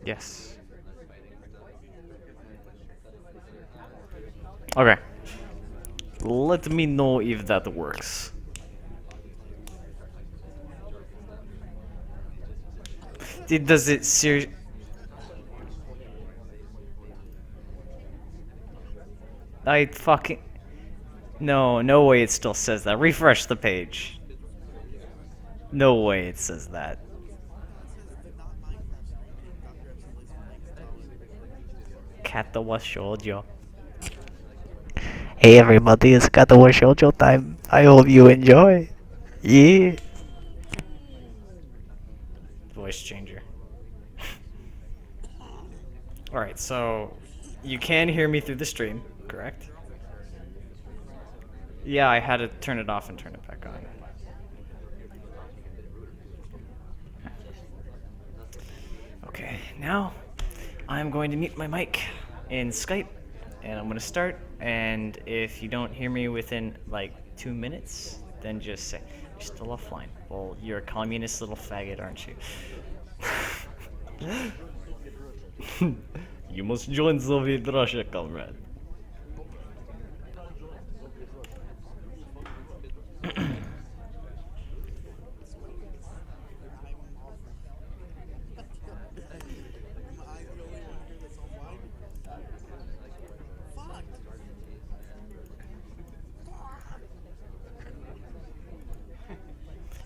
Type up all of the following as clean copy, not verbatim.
Yes. Okay. Let me know if that works. Does it ser- I fucking No, no way it still says that. Refresh the page. No way it says that. Katawa Shoujo. Hey everybody, it's Katawa Shoujo time. I hope you enjoy. Yeah. Voice changer. Alright, so you can hear me through the stream, correct? Yeah, I had to turn it off and turn it back on. Okay, now I'm going to mute my mic in Skype and I'm going to start. And if you don't hear me within like 2 minutes, then just say, you're still offline. Well, you're a communist little faggot, aren't you? You must join Soviet Russia, comrade.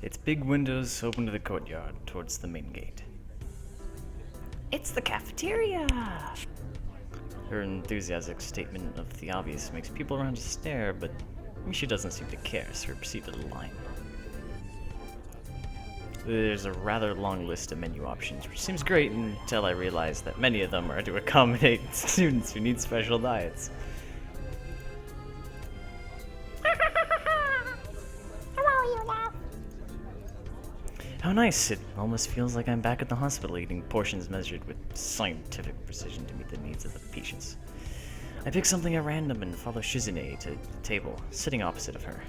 Its big windows open to the courtyard towards the main gate. It's the cafeteria! Her enthusiastic statement of the obvious makes people around stare, but Misha doesn't seem to care, so we proceed to the line. There's a rather long list of menu options, which seems great until I realize that many of them are to accommodate students who need special diets. How nice! It almost feels like I'm back at the hospital eating portions measured with scientific precision to meet the needs of the patients. I pick something at random and follow Shizune to the table, sitting opposite of her.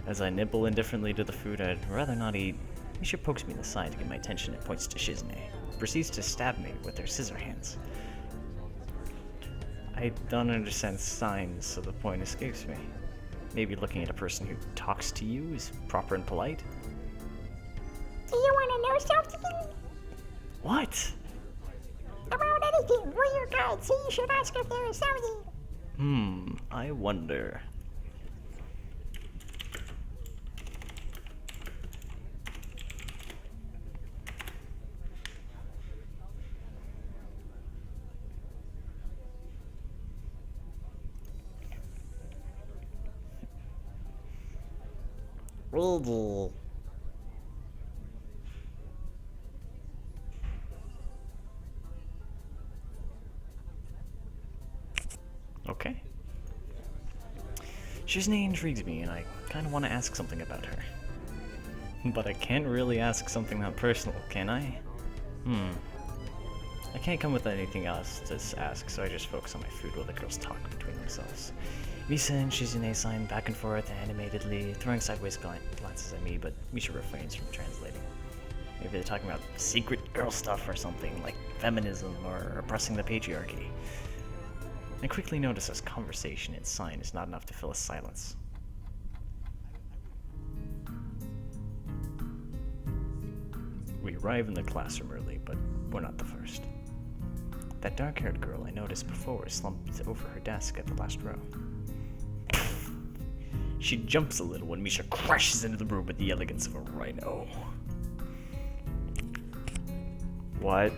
As I nibble indifferently to the food I'd rather not eat, Misha pokes me in the side to get my attention and points to Shizune, who proceeds to stab me with her scissor hands. I don't understand signs, so the point escapes me. Maybe looking at a person who talks to you is proper and polite? Do you want to know something? What? About anything. We're your guides, so you should ask if there is something. I wonder. Okay. Shizune intrigues me, and I kind of want to ask something about her. But I can't really ask something that personal, can I? I can't come with anything else to ask, so I just focus on my food while the girls talk between themselves. Misa and Shizune sign back and forth animatedly, throwing sideways glances at me, but Misha refrains from translating. Maybe they're talking about secret girl stuff or something, like feminism or oppressing the patriarchy. I quickly notice this conversation in sign is not enough to fill a silence. We arrive in the classroom early, but we're not the first. That dark-haired girl I noticed before is slumped over her desk at the last row. She jumps a little when Misha crashes into the room with the elegance of a rhino. What?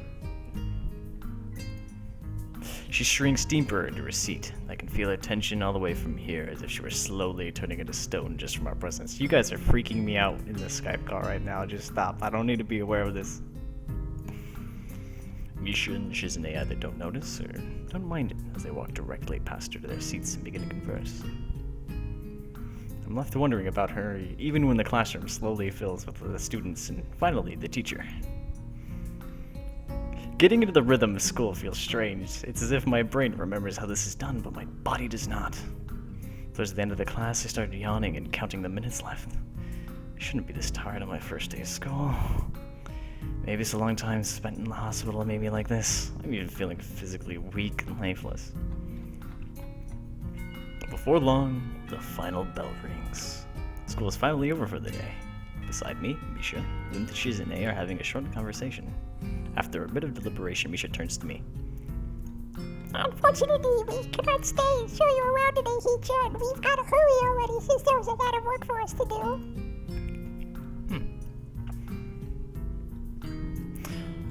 She shrinks deeper into her seat. I can feel her tension all the way from here, as if she were slowly turning into stone just from our presence. You guys are freaking me out in the Skype call right now. Just stop. I don't need to be aware of this. Misha and Shizune either don't notice or don't mind it as they walk directly past her to their seats and begin to converse. I'm left wondering about her even when the classroom slowly fills with the students and finally the teacher. Getting into the rhythm of school feels strange. It's as if my brain remembers how this is done, but my body does not. Towards the end of the class, I started yawning and counting the minutes left. I shouldn't be this tired on my first day of school. Maybe it's a long time spent in the hospital that made me like this. I'm even feeling physically weak and lifeless. Before long, the final bell rings. School is finally over for the day. Beside me, Misha and Shizune are having a short conversation. After a bit of deliberation, Misha turns to me. Unfortunately, we cannot stay and show you around today, Hee-chan. We've got to hurry already since there's a lot of work for us to do.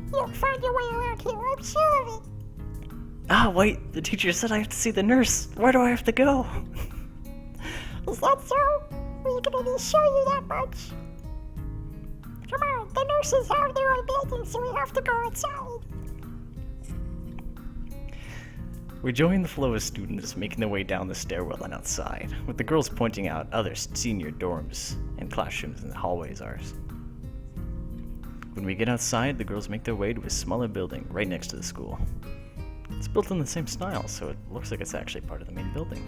You'll find your way around here, I'm sure of it. Ah, wait, the teacher said I have to see the nurse. Where do I have to go? Is that so? We can only show you that much. Come on, the nurses have their own building, so we have to go outside. We join the flow of students making their way down the stairwell and outside, with the girls pointing out other senior dorms and classrooms in the hallways ours. When we get outside, the girls make their way to a smaller building right next to the school. It's built in the same style, so it looks like it's actually part of the main building.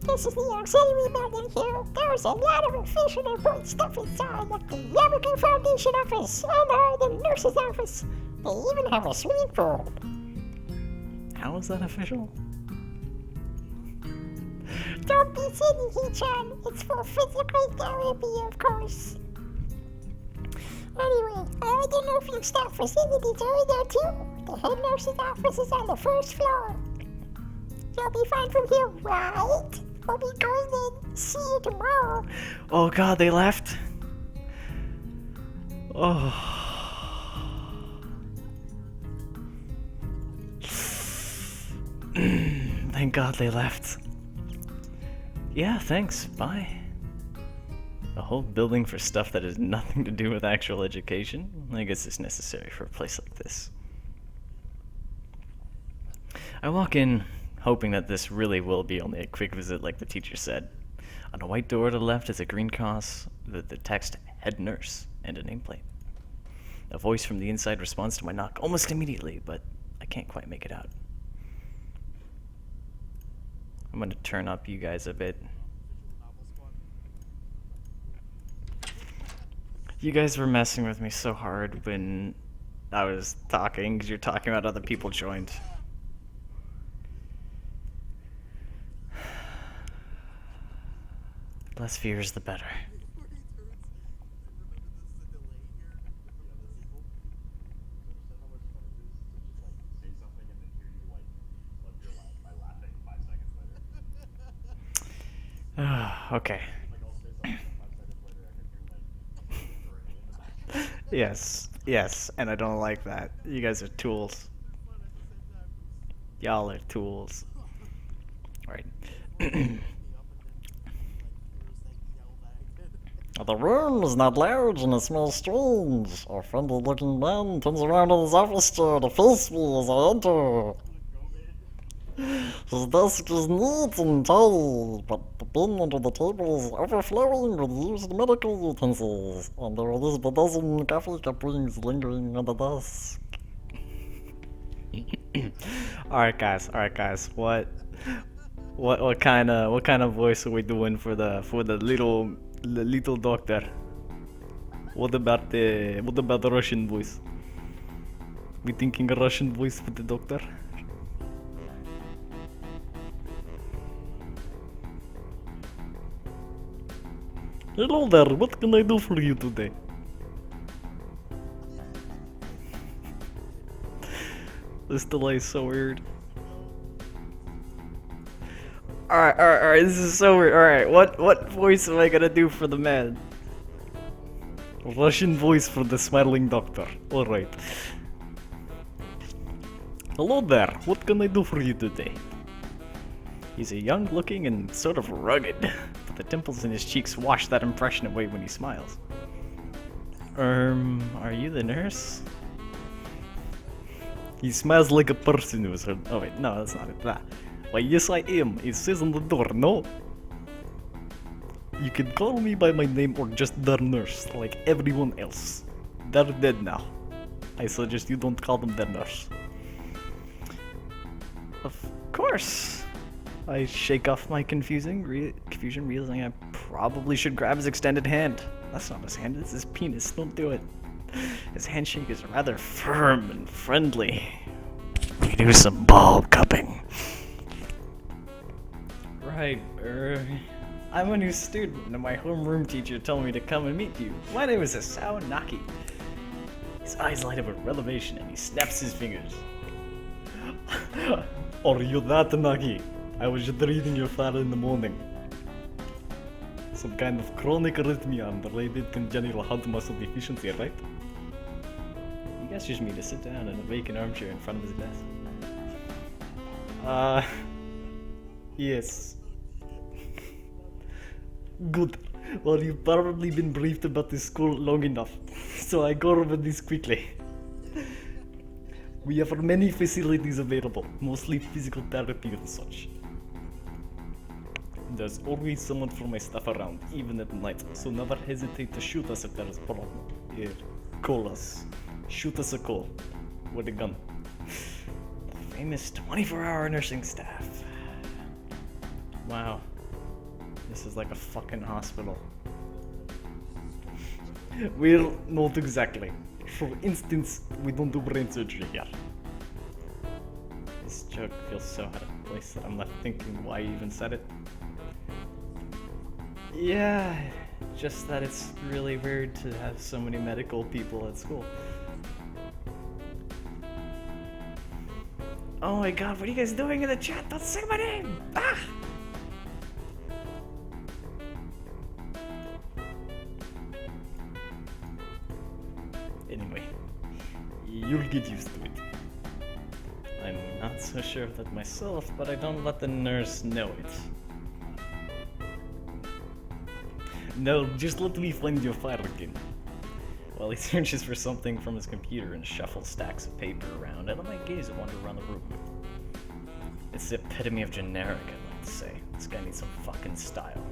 This is the auxiliary building here. There's a lot of official and important stuff inside, like the Yamaku Foundation office and the nurse's office. They even have a swimming pool. How is that official? Don't be silly, Hee-chan. It's for physical therapy, of course. Anyway, all the nursing staff facilities are in there too. The head nurse's office is on the first floor. You'll be fine from here, right? We'll be going in. See you tomorrow. Oh god, they left? Oh. Thank god they left. Yeah, thanks. Bye. A whole building for stuff that has nothing to do with actual education? I guess it's necessary for a place like this. I walk in, hoping that this really will be only a quick visit like the teacher said. On a white door to the left is a green cross with the text head nurse and a nameplate. A voice from the inside responds to my knock almost immediately, but I can't quite make it out. I'm gonna turn up you guys a bit. You guys were messing with me so hard when I was talking, because you're talking about other people joined. Less fears, the better. Okay. Yes, and I don't like that. You guys are tools. Y'all are tools. Right. The room is not large and it smells strange. A friendly-looking man turns around in his office chair to face me as I enter. His desk is neat and tidy, but the bin under the table is overflowing with used medical utensils, and there are these bedazzled coffee cup rings lingering on the desk. Alright guys, what kind of voice are we doing for the little doctor? What about the Russian voice? We thinking a Russian voice for the doctor? Hello there, what can I do for you today? This delay is so weird. Alright, this is so weird. Alright, what voice am I gonna do for the man? Russian voice for the smiling doctor. Alright. Hello there, what can I do for you today? He's a young looking and sort of rugged, but the dimples in his cheeks wash that impression away when he smiles. Are you the nurse? He smells like a person who's heard. Oh wait, no, that's not it. Why, yes I am. It says on the door, no? You can call me by my name or just the nurse, like everyone else. They're dead now. I suggest you don't call them the nurse. Of course. I shake off my confusion, realizing I probably should grab his extended hand. That's not his hand, it's his penis. Don't do it. His handshake is rather firm and friendly. We do some ball cupping. Right, I'm a new student, and my homeroom teacher told me to come and meet you. My name is Asao Naki. His eyes light up with revelation, and he snaps his fingers. Are you that Naki? I was just reading your file in the morning. Some kind of chronic arrhythmia and related congenital heart muscle deficiency, right? He gestures me to sit down in a vacant armchair in front of his desk. Yes. Good. Well, you've probably been briefed about this school long enough, so I go over this quickly. We have many facilities available, mostly physical therapy and such. There's always someone from my staff around, even at night, so never hesitate to shoot us if there is a problem. Here, call us. Shoot us a call. With a gun. The famous 24-hour nursing staff. Wow. This is like a fucking hospital. Well, not exactly. For instance, we don't do brain surgery here. This joke feels so out of place that I'm left thinking why you even said it. Yeah, just that it's really weird to have so many medical people at school. Oh my god, what are you guys doing in the chat? Don't say my name! Ah! Anyway, you'll get used to it. I'm not so sure of that myself, but I don't let the nurse know it. No, just let me find your file again. While he searches for something from his computer and shuffles stacks of paper around, I let my gaze wander around the room. It's the epitome of generic, I'd like to say. This guy needs some fucking style.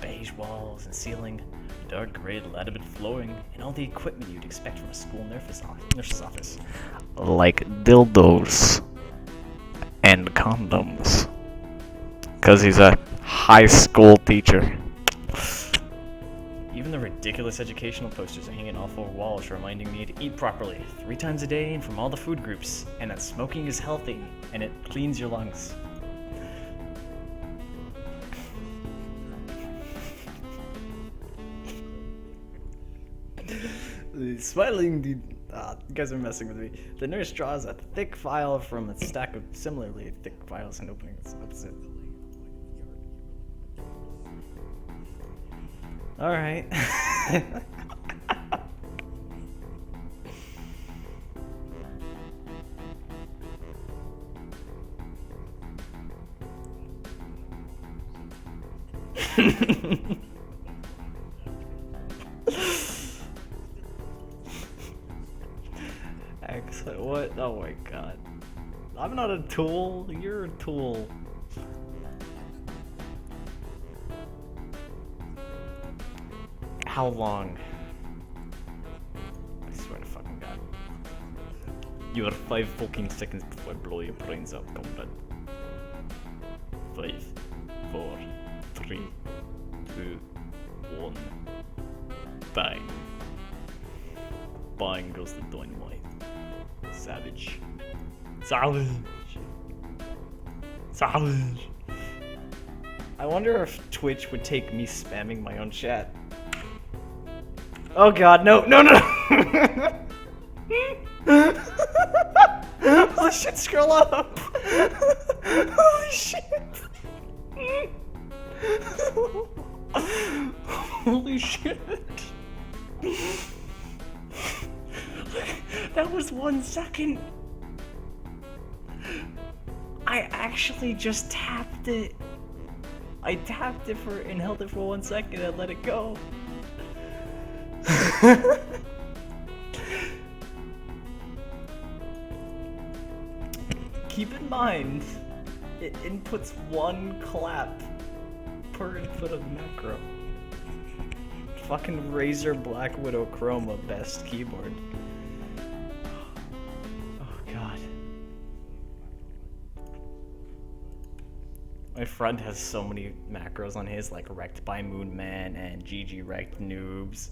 Beige walls and ceiling, dark gray laminate flooring, and all the equipment you'd expect from a school nurse's office. Like dildos and condoms. Cause he's a high school teacher. Even the ridiculous educational posters are hanging off 4 walls reminding me to eat properly 3 times a day and from all the food groups, and that smoking is healthy and it cleans your lungs. Smiling, you guys are messing with me. The nurse draws a thick file from a stack of similarly thick files and openings. That's it. Alright. Excellent. What? Oh my god. I'm not a tool. You're a tool. How long? I swear to fucking god. You are 5 fucking seconds before I blow your brains out, comrade. 5, 4, 3, 2, 1. Bang. Bang goes the dynamite. Savage. Savage. Savage. I wonder if Twitch would take me spamming my own chat. Oh god, no, no, no! Holy shit, scroll up! Holy shit! Holy shit! That was 1 second! I actually just tapped it! I tapped it and held it for 1 second and let it go. Keep in mind, it inputs 1 clap per input of macro. Fucking Razer Black Widow Chroma best keyboard. Oh god. My friend has so many macros on his, like wrecked by Moon Man and GG wrecked noobs.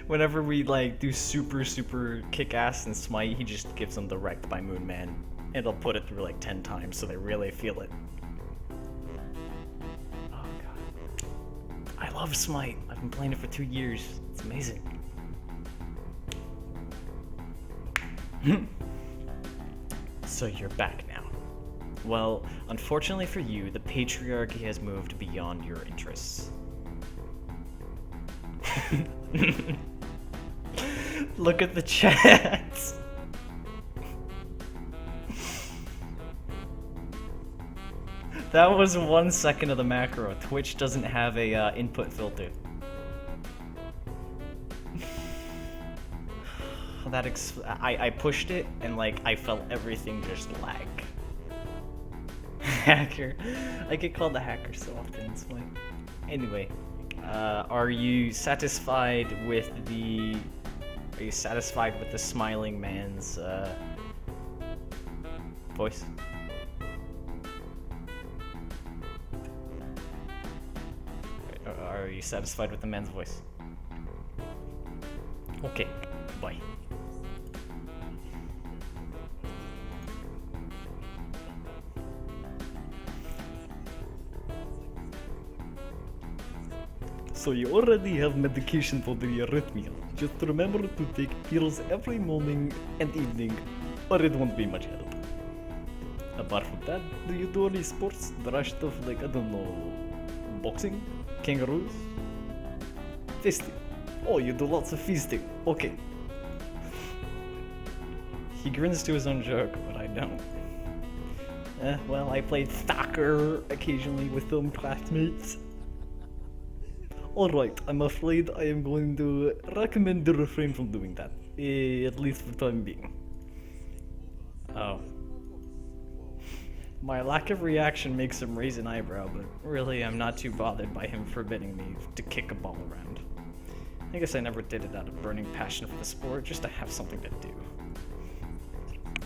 Whenever we like do super kick-ass and smite, he just gives them the wrecked by Moon Man. And he'll put it through like 10 times so they really feel it. Oh god. I love Smite. I've been playing it for 2 years. It's amazing. So you're back now. Well, unfortunately for you, the patriarchy has moved beyond your interests. Look at the chats. That was 1 second of the macro. Twitch doesn't have a input filter. I pushed it and like I felt everything just lag. Hacker. I get called a hacker so often. It's funny. Anyway, are you satisfied with the? Are you satisfied with the smiling man's voice? Are you satisfied with the man's voice? Okay, bye. So you already have medication for the arrhythmia. Just remember to take pills every morning and evening, or it won't be much help. Apart from that, do you do any sports? Dry stuff like, I don't know, boxing? Kangaroos? Fisting. Oh, you do lots of feasting. Okay. He grins to his own joke, but I don't. Well, I played soccer occasionally with some classmates. Alright, I'm afraid I am going to recommend to refrain from doing that. At least for the time being. Oh. My lack of reaction makes him raise an eyebrow, but really I'm not too bothered by him forbidding me to kick a ball around. I guess I never did it out of burning passion for the sport, just to have something to do.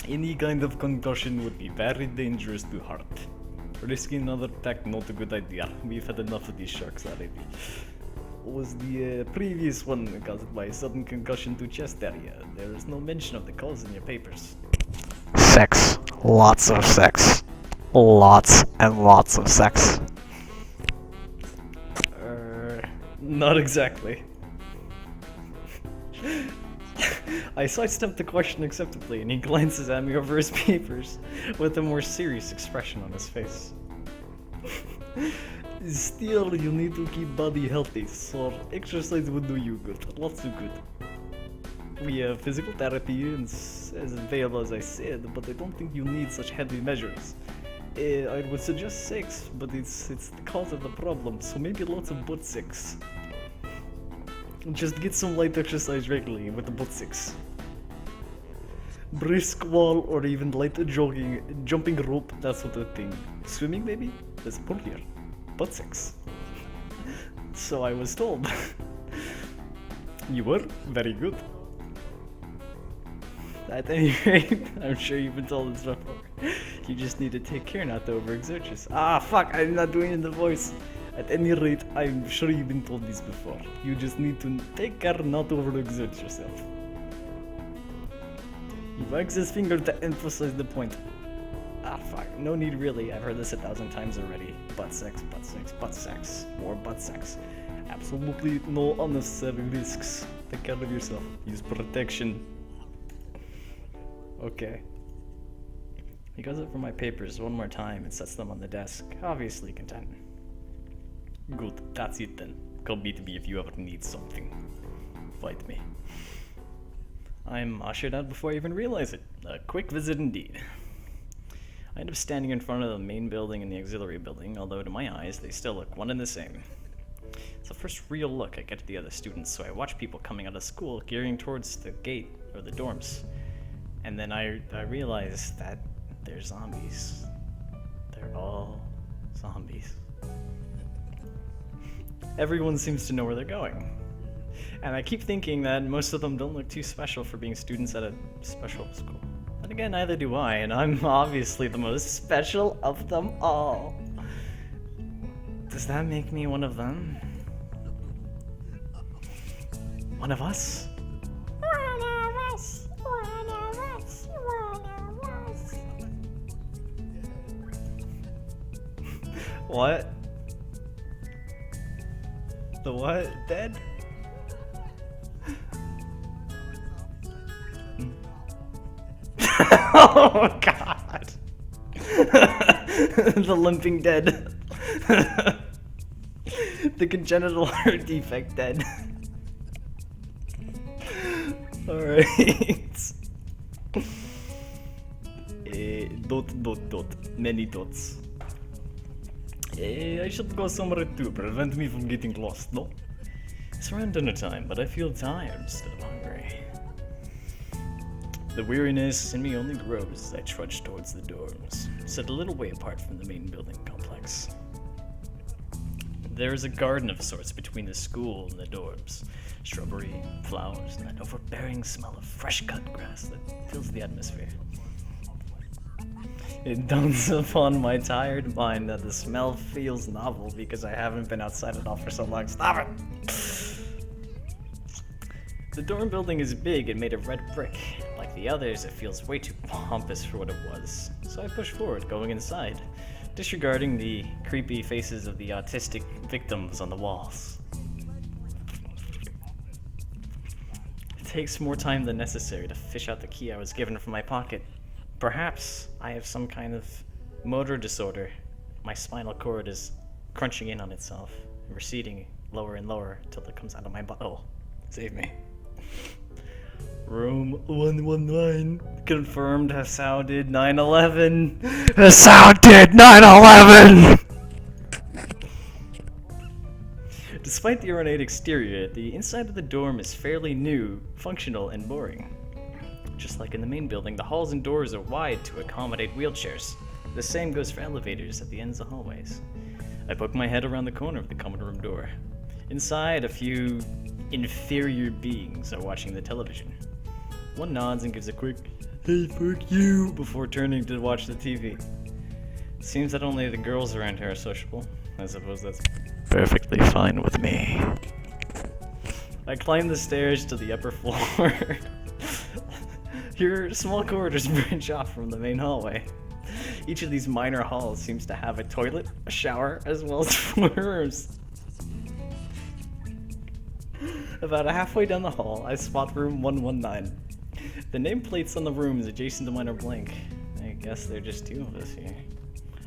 Any kind of concussion would be very dangerous to heart. Risking another attack, not a good idea. We've had enough of these sharks already. Was the previous one caused by a sudden concussion to chest area? There is no mention of the cause in your papers. Sex. Lots of sex. Lots and lots of sex. Not exactly. I sidestepped the question acceptably, and he glances at me over his papers with a more serious expression on his face. Still, you need to keep body healthy, so exercise would do you good, lots of good. We have physical therapy and as available as I said, but I don't think you need such heavy measures. I would suggest sex, but it's the cause of the problem, so maybe lots of butt sex. Just get some light exercise regularly with the butt sex. Brisk wall or even light jogging, jumping rope, that sort of thing. Swimming maybe? That's bulkier. Butt sex. So I was told. You were? Very good. At any rate, I'm sure you've been told this before. You just need to take care not to overexert yourself. Ah, fuck, I'm not doing it in the voice. At any rate, I'm sure you've been told this before. You just need to take care not to overexert yourself. He wags his finger to emphasize the point. Ah, fuck, no need really. I've heard this 1,000 times already. Butt sex, butt sex, butt sex. More butt sex. Absolutely no unnecessary risks. Take care of yourself. Use protection. Okay. He goes up for my papers one more time and sets them on the desk, obviously content. Good, that's it then. Call meet me if you ever need something. Fight me. I'm ushered out before I even realize it. A quick visit indeed. I end up standing in front of the main building and the auxiliary building, although to my eyes they still look one and the same. It's the first real look I get at the other students, so I watch people coming out of school gearing towards the gate or the dorms. And then I realize that they're zombies. They're all zombies. Everyone seems to know where they're going. And I keep thinking that most of them don't look too special for being students at a special school. But again, neither do I, and I'm obviously the most special of them all. Does that make me one of them? One of us? One of us, one of us, one of us. What? The what? Dead? Oh god! The limping dead. The congenital heart defect dead. Alright. Many dots. I should go somewhere to prevent me from getting lost, no? It's around dinner time, but I feel tired instead of hungry. The weariness in me only grows as I trudge towards the dorms, set a little way apart from the main building complex. There is a garden of sorts between the school and the dorms. Shrubbery, flowers, and that overbearing smell of fresh-cut grass that fills the atmosphere. It dawns upon my tired mind that the smell feels novel because I haven't been outside at all for so long. Stop it! The dorm building is big and made of red brick. Like the others, it feels way too pompous for what it was. So I push forward, going inside, disregarding the creepy faces of the autistic victims on the walls. It takes more time than necessary to fish out the key I was given from my pocket. Perhaps I have some kind of motor disorder. My spinal cord is crunching in on itself, receding lower and lower till it comes out of my butthole. Save me. Room 119 confirmed has sounded 9/11. Has sounded 9/11! Despite the ornate exterior, the inside of the dorm is fairly new, functional, and boring. Just like in the main building, the halls and doors are wide to accommodate wheelchairs. The same goes for elevators at the ends of hallways. I poke my head around the corner of the common room door. Inside, a few inferior beings are watching the television. One nods and gives a quick, "Hey, fuck you," before turning to watch the TV. It seems that only the girls around here are sociable. I suppose that's perfectly fine with me. I climb the stairs to the upper floor. Here, small corridors branch off from the main hallway. Each of these minor halls seems to have a toilet, a shower, as well as 4 rooms. About halfway down the hall, I spot room 119. The nameplates on the rooms adjacent to mine are blank. I guess there are just 2 of us here.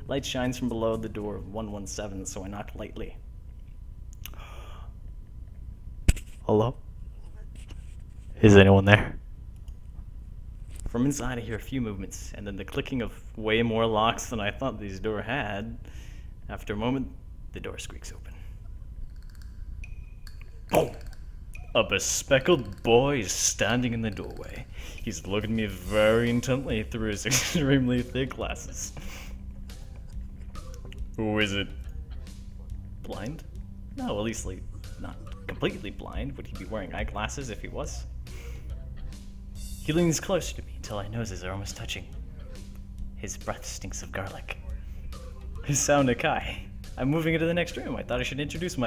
Light shines from below the door of 117, so I knock lightly. Hello? Is anyone there? From inside, I hear a few movements, and then the clicking of way more locks than I thought this door had. After a moment, the door squeaks open. Boom! A bespectacled boy is standing in the doorway. He's looking at me very intently through his extremely thick glasses. Who is it? Blind? No, at least like, not completely blind. Would he be wearing eyeglasses if he was? He leans closer to me until our noses are almost touching. His breath stinks of garlic. His sound Nakai. I'm moving into the next room. I thought I should introduce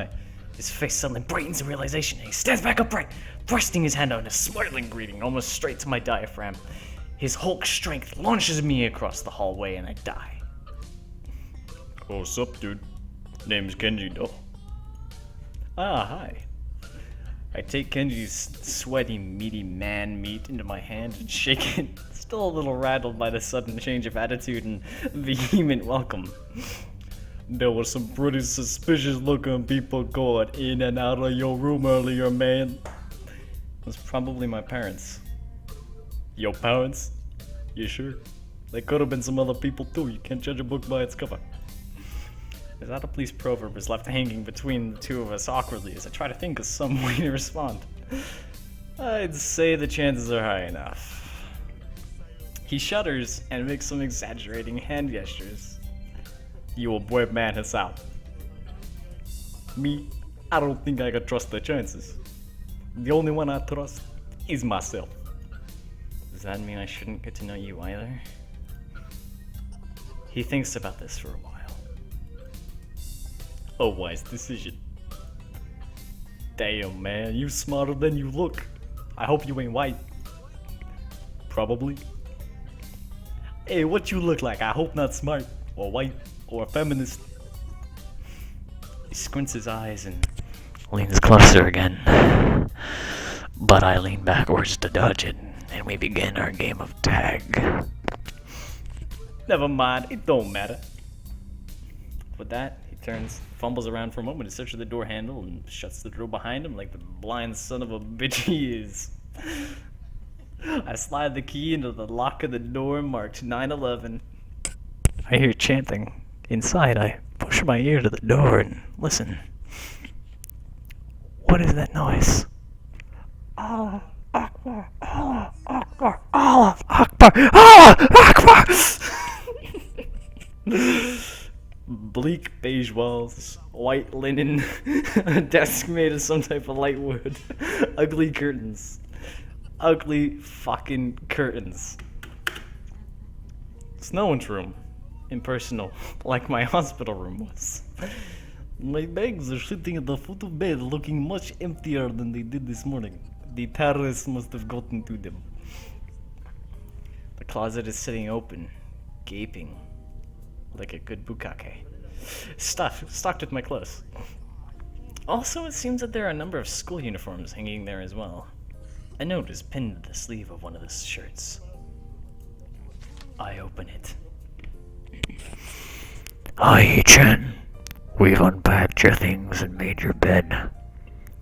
His face suddenly brightens in realization, and he stands back upright, thrusting his hand out in a smiling greeting almost straight to my diaphragm. His Hulk strength launches me across the hallway, and I die. Oh, sup, dude? Name's Kenji, though. Ah, hi. I take Kenji's sweaty, meaty man meat into my hand and shake it, still a little rattled by the sudden change of attitude and vehement welcome. There were some pretty suspicious looking people going in and out of your room earlier, man. It was probably my parents. Your parents? You sure? They could have been some other people too. You can't judge a book by its cover. His out of place proverb is left hanging between the 2 of us awkwardly as I try to think of some way to respond. I'd say the chances are high enough. He shudders and makes some exaggerating hand gestures. You a brave man himself. Me, I don't think I can trust the chances. The only one I trust is myself. Does that mean I shouldn't get to know you either? He thinks about this for a while. A wise decision. Damn, man, you smarter than you look. I hope you ain't white. Probably. Hey, what you look like? I hope not smart, or white, or a feminist. He squints his eyes and leans closer again. But I lean backwards to dodge it, and we begin our game of tag. Never mind, it don't matter. With that, he turns, fumbles around for a moment to search for the door handle, and shuts the door behind him like the blind son of a bitch he is. I slide the key into the lock of the door marked 911. I hear chanting. Inside, I push my ear to the door and listen. What is that noise? Allah Akbar, Allah Akbar, Allah Akbar, Allah Akbar! Bleak beige walls, white linen, a desk made of some type of light wood, ugly curtains. Ugly fucking curtains. It's no one's room. Impersonal, like my hospital room was. My bags are sitting at the foot of bed looking much emptier than they did this morning. The terrorists must have gotten to them. The closet is sitting open, gaping, like a good bukkake. Stocked with my clothes. Also, it seems that there are a number of school uniforms hanging there as well. A note is pinned to the sleeve of one of the shirts. I open it. Hi, Chen. We've unpacked your things and made your bed.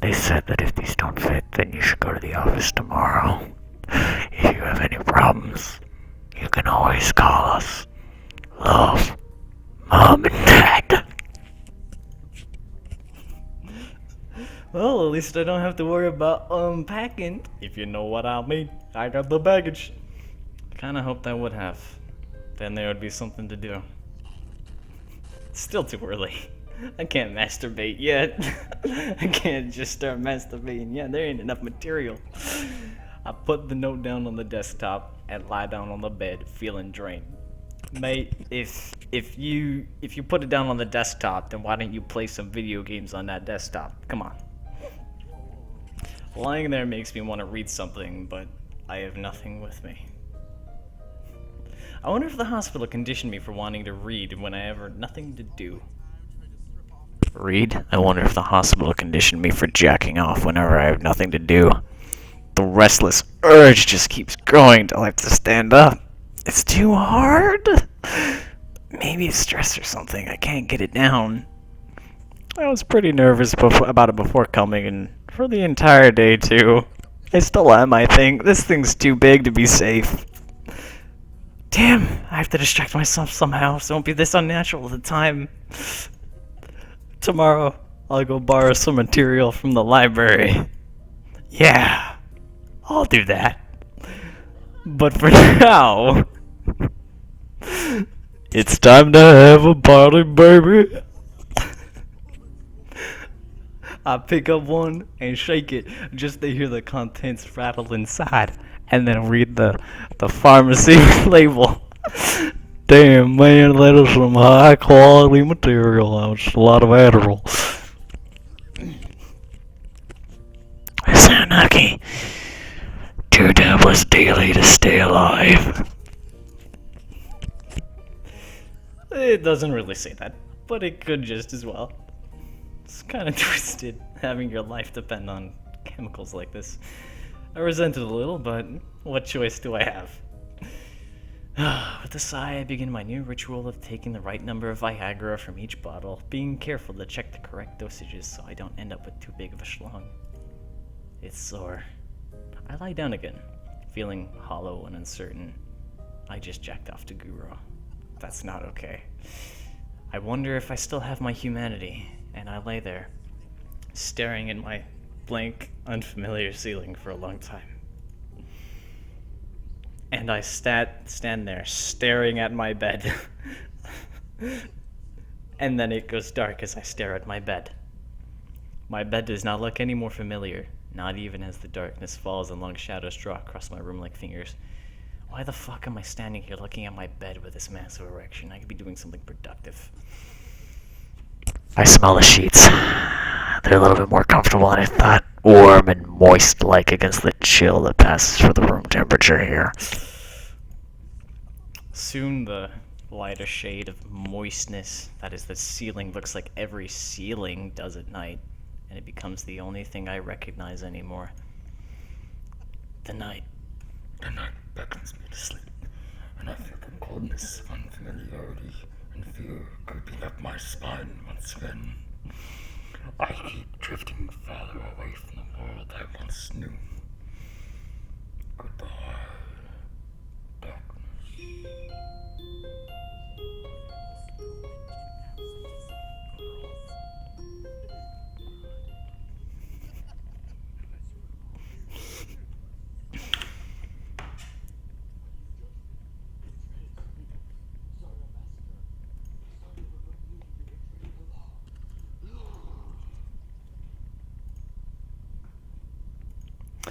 They said that if these don't fit, then you should go to the office tomorrow. If you have any problems, you can always call us. Love, Mom and Dad. Well, at least I don't have to worry about unpacking, if you know what I mean. I got the baggage. Kinda hoped I would have. Then there would be something to do. Still too early. I can't masturbate yet. I can't just start masturbating yet. There ain't enough material. I put the note down on the desktop and lie down on the bed, feeling drained. Mate, if you put it down on the desktop, then why don't you play some video games on that desktop? Come on. Lying there makes me want to read something, but I have nothing with me. I wonder if the hospital conditioned me for wanting to read when I have nothing to do. Read? I wonder if the hospital conditioned me for jacking off whenever I have nothing to do. The restless urge just keeps growing till I have to stand up. It's too hard? Maybe it's stress or something. I can't get it down. I was pretty nervous about it before coming, and for the entire day, too. I still am, I think. This thing's too big to be safe. Damn, I have to distract myself somehow, so it won't be this unnatural at the time. Tomorrow, I'll go borrow some material from the library. Yeah, I'll do that. But for now, it's time to have a party, baby. I pick up one and shake it just to hear the contents rattle inside, and then read the pharmacy label. Damn, man, that is some high quality material. It's a lot of Adderall. Sanaki, 2 tablets daily to stay alive. It doesn't really say that, but it could just as well. It's kind of twisted, having your life depend on chemicals like this. I resent it a little, but what choice do I have? With a sigh, I begin my new ritual of taking the right number of Viagra from each bottle, being careful to check the correct dosages so I don't end up with too big of a schlong. It's sore. I lie down again, feeling hollow and uncertain. I just jacked off to Guru. That's not okay. I wonder if I still have my humanity, and I lay there, staring at my blank, unfamiliar ceiling for a long time. And I stand there, staring at my bed. And then it goes dark as I stare at my bed. My bed does not look any more familiar, not even as the darkness falls and long shadows draw across my room like fingers. Why the fuck am I standing here looking at my bed with this massive erection? I could be doing something productive. I smell the sheets. They're a little bit more comfortable than I thought. Warm and moist-like against the chill that passes for the room temperature here. Soon the lighter shade of moistness that is the ceiling looks like every ceiling does at night, and it becomes the only thing I recognize anymore. The night. The night beckons me to sleep, and I feel the coldness of unfamiliarity and fear creeping up my spine once again. I keep drifting farther away from the world I once knew. Goodbye, darkness.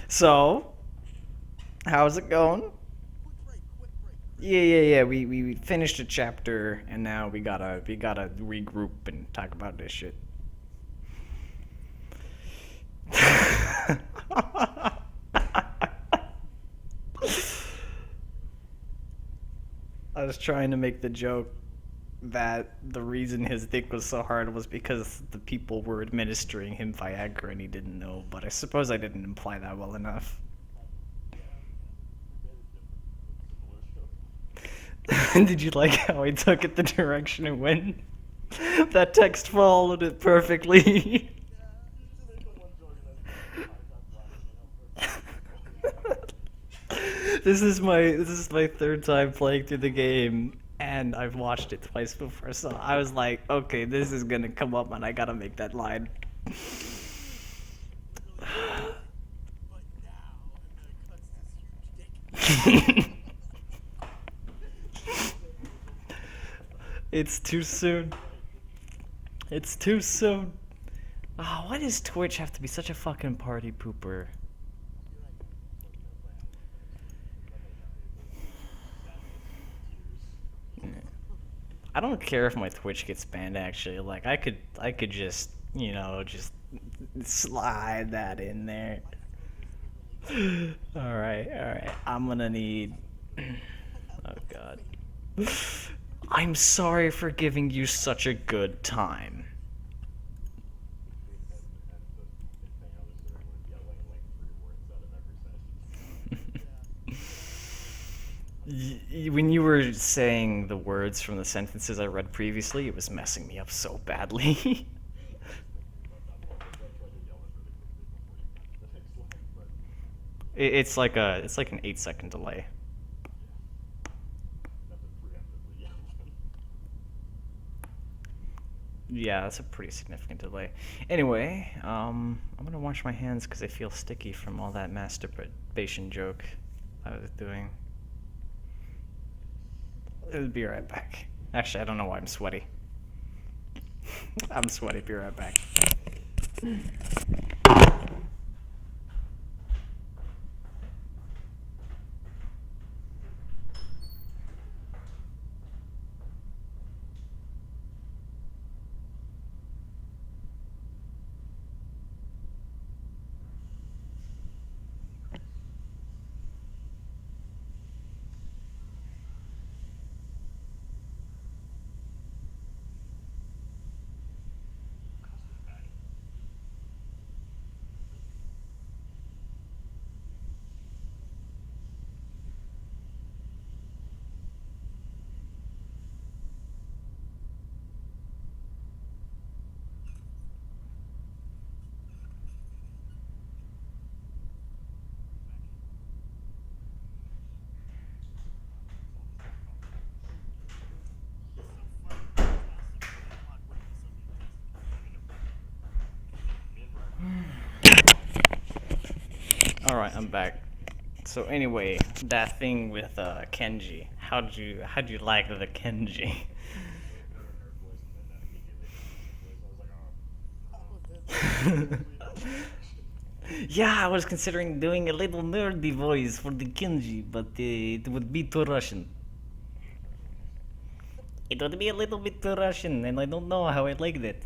So, how's it going? Yeah. We finished a chapter, and now we gotta regroup and talk about this shit. I was trying to make the joke that the reason his dick was so hard was because the people were administering him Viagra and he didn't know, but I suppose I didn't imply that well enough. Did you like how I took it the direction it went? That text followed it perfectly. This is my third time playing through the game, and I've watched it twice before, so I was like, okay, this is gonna come up and I gotta make that line. It's too soon. It's too soon. Oh, why does Twitch have to be such a fucking party pooper? I don't care if my Twitch gets banned, actually. Like, I could just, just slide that in there. Alright. I'm gonna need... Oh, God. I'm sorry for giving you such a good time. When you were saying the words from the sentences I read previously, it was messing me up so badly. It's like an 8-second delay. Yeah, that's a pretty significant delay. Anyway, I'm gonna wash my hands because I feel sticky from all that masturbation joke I was doing. I'll be right back. Actually, I don't know why I'm sweaty. I'm sweaty. Be right back. Alright, I'm back. So anyway, that thing with Kenji. How'd you like the Kenji? Yeah, I was considering doing a little nerdy voice for the Kenji, but it would be too Russian. It would be a little bit too Russian, and I don't know how I like that.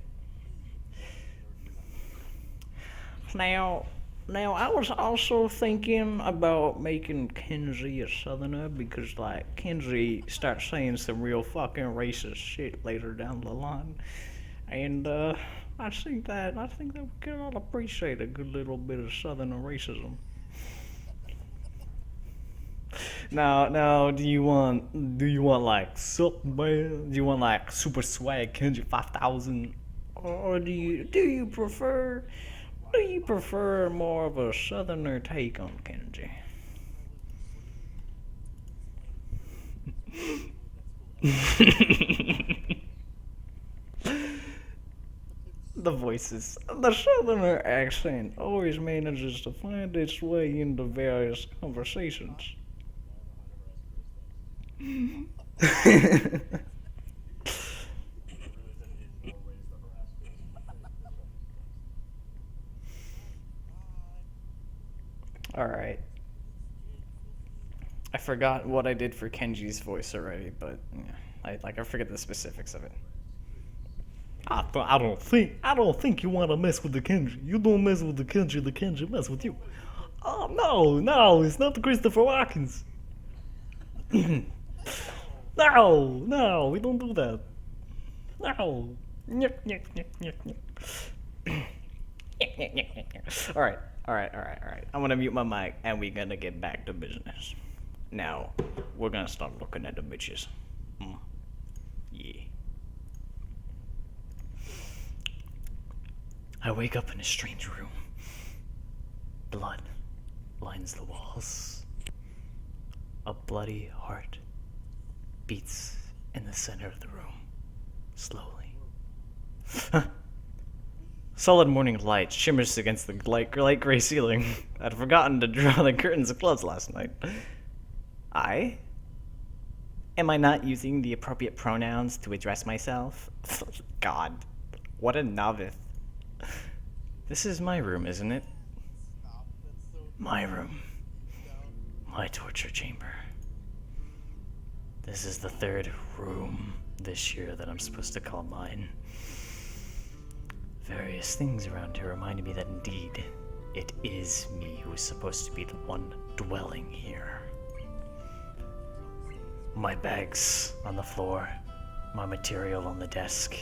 Now, I was also thinking about making Kenji a southerner because, like, Kenji starts saying some real fucking racist shit later down the line. And, I think that we could all appreciate a good little bit of southerner racism. Now, do you want like sup man? Do you want like super swag Kenji 5000? Or do you prefer more of a southerner take on Kenji? The voices. The southerner accent always manages to find its way into various conversations. Alright. I forgot what I did for Kenji's voice already, but yeah, I forget the specifics of it. I don't think you want to mess with the Kenji. You don't mess with the Kenji mess with you. Oh no, it's not the Christopher Watkins. No, we don't do that. No. Alright. I'm gonna mute my mic and we're gonna get back to business. Now, we're gonna start looking at the bitches. Yeah. I wake up in a strange room. Blood lines the walls. A bloody heart beats in the center of the room, slowly. Solid morning light shimmers against the light gray ceiling. I'd forgotten to draw the curtains closed last night. Am I not using the appropriate pronouns to address myself? God, what a novice. This is my room, isn't it? My room. My torture chamber. This is the third room this year that I'm supposed to call mine. Various things around here reminded me that indeed, it is me who is supposed to be the one dwelling here. My bags on the floor, my material on the desk,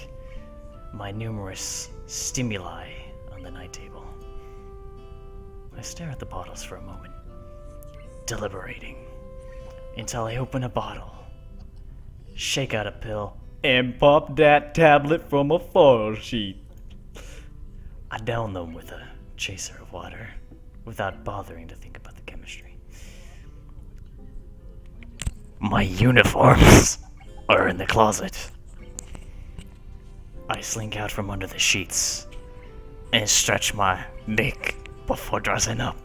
my numerous stimuli on the night table. I stare at the bottles for a moment, deliberating, until I open a bottle, shake out a pill, and pop that tablet from a foil sheet. I down them with a chaser of water, without bothering to think about the chemistry. My uniforms are in the closet. I slink out from under the sheets and stretch my neck before dressing up.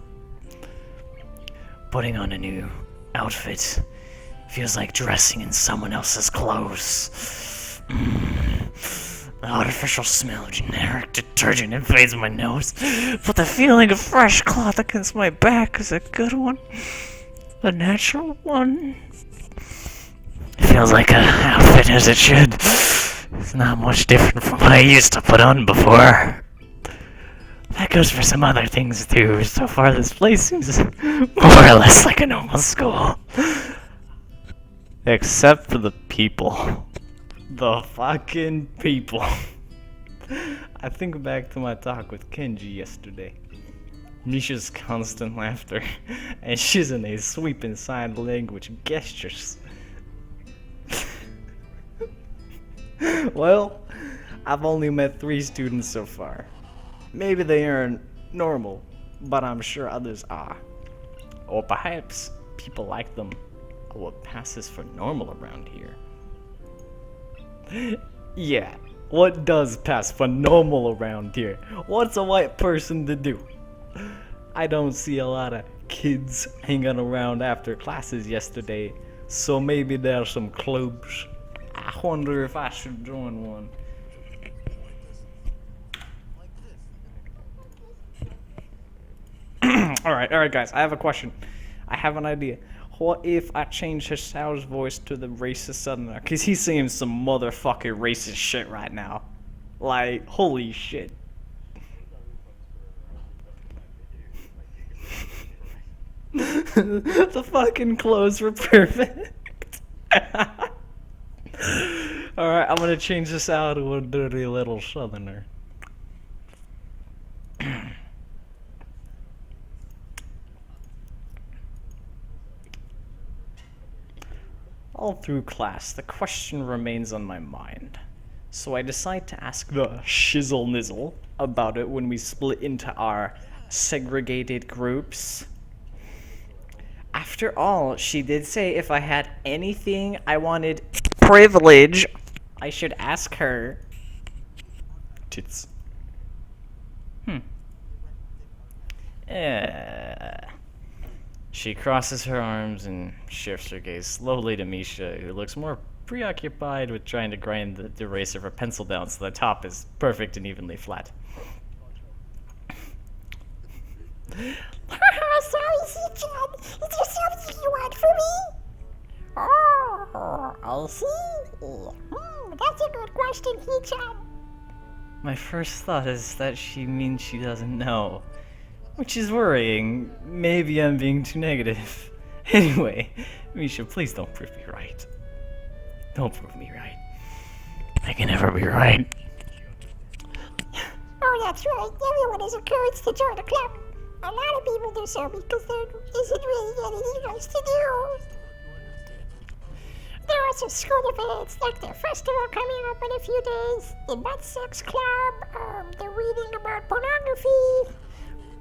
Putting on a new outfit feels like dressing in someone else's clothes. The artificial smell of generic detergent invades my nose, but the feeling of fresh cloth against my back is a good one. A natural one. It feels like an outfit as it should. It's not much different from what I used to put on before. That goes for some other things too. So far this place seems more or less like a normal school. Except for the people. The fucking people. I think back to my talk with Kenji yesterday. Misha's constant laughter, and Shizune's sweeping sign language gestures. Well, I've only met 3 students so far. Maybe they aren't normal, but I'm sure others are. Or perhaps people like them are what passes for normal around here. Yeah, what does pass for normal around here? What's a white person to do? I don't see a lot of kids hanging around after classes yesterday, so maybe there's some clubs. I wonder if I should join one. Alright, guys, I have a question. I have an idea. What if I change Hisao's voice to the racist southerner? Because he's saying some motherfucking racist shit right now. Like, holy shit. The fucking clothes were perfect. Alright, I'm gonna change this out to a dirty little southerner. All through class, the question remains on my mind. So I decide to ask the shizzle nizzle about it when we split into our segregated groups. After all, she did say if I had anything I wanted privilege, I should ask her. Tits. She crosses her arms and shifts her gaze slowly to Misha, who looks more preoccupied with trying to grind the eraser of her pencil down so the top is perfect and evenly flat. Sorry, Hee-chan. Is there something you want from me? Oh, I see. That's a good question, Hee-chan. My first thought is that she means she doesn't know, which is worrying. Maybe I'm being too negative. Anyway, Misha, please don't prove me right. Don't prove me right. I can never be right. Oh, that's right. Everyone is encouraged to join the club. A lot of people do so because there isn't really anything else to do. There are also school events like the festival coming up in a few days, the Butt Sex Club, the reading about pornography.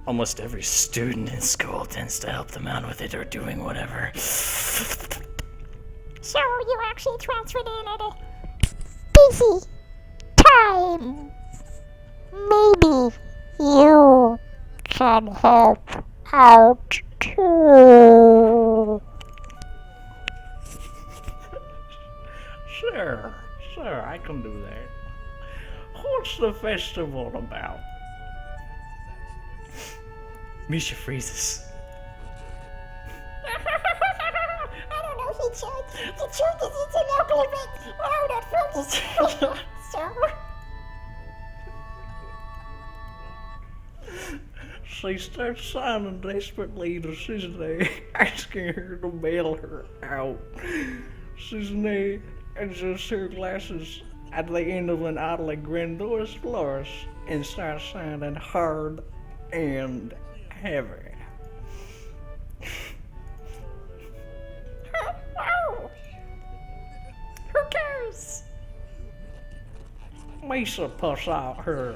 Almost every student in school tends to help them out with it or doing whatever. So you actually transferred in at a busy time. Maybe you can help out too. Sure, I can do that. What's the festival about? Misha freezes. I don't know, Hee-chan. The truth is it's a local event. Oh, not from this. So... She starts signing desperately to Sisney, asking her to bail her out. Sisney adjusts her glasses at the end of an oddly grandiose flourish and starts sounding hard and heavy. Oh! Who cares? Lisa puffs out her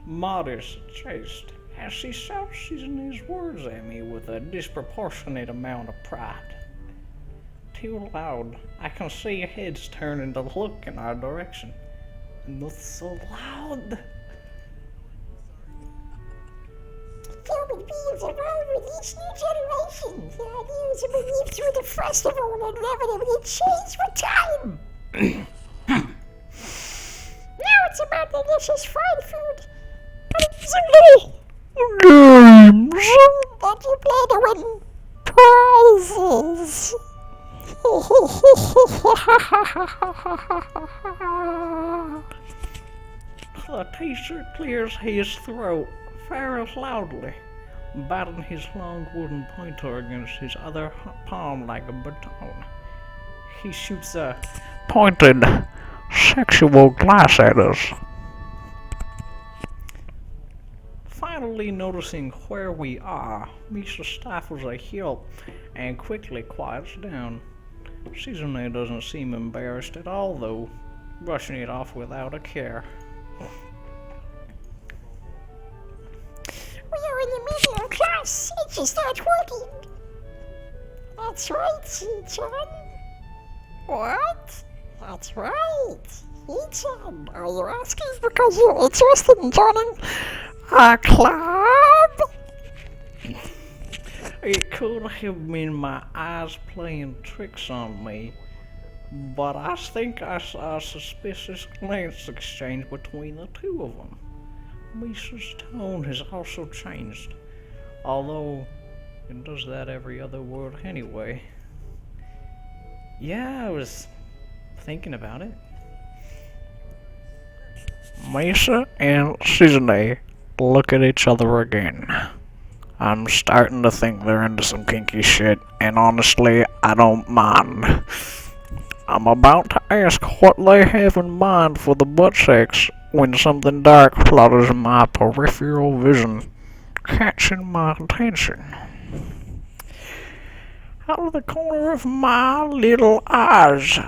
modest chest as she shouts these words at me with a disproportionate amount of pride. Too loud, I can see heads turning to look in our direction. Not so loud. Human beings evolve with each new generation. The ideas are believed through the festival and inevitably change with time. Now it's about delicious fried food. And it's a little games that you play to win prizes. The teacher clears his throat very loudly, batting his long wooden pointer against his other palm like a baton. He shoots a pointed sexual glass at us. Finally noticing where we are, Misha stifles a yelp and quickly quiets down. Suzume doesn't seem embarrassed at all, though, brushing it off without a care. We are in the middle of class. It just starts working. That's right, Hee-chan. What? That's right. Hee-chan, are you asking because you're interested in joining our club? It could have been my eyes playing tricks on me, but I think I saw a suspicious glance exchange between the two of them. Misha's tone has also changed, although It does that every other word anyway. Yeah, I was thinking about it. Mesa and Susanne look at each other again. I'm starting to think they're into some kinky shit, and honestly, I don't mind. I'm about to ask what they have in mind for the butt sex when something dark flutters my peripheral vision, catching my attention. Out of the corner of my little eyes,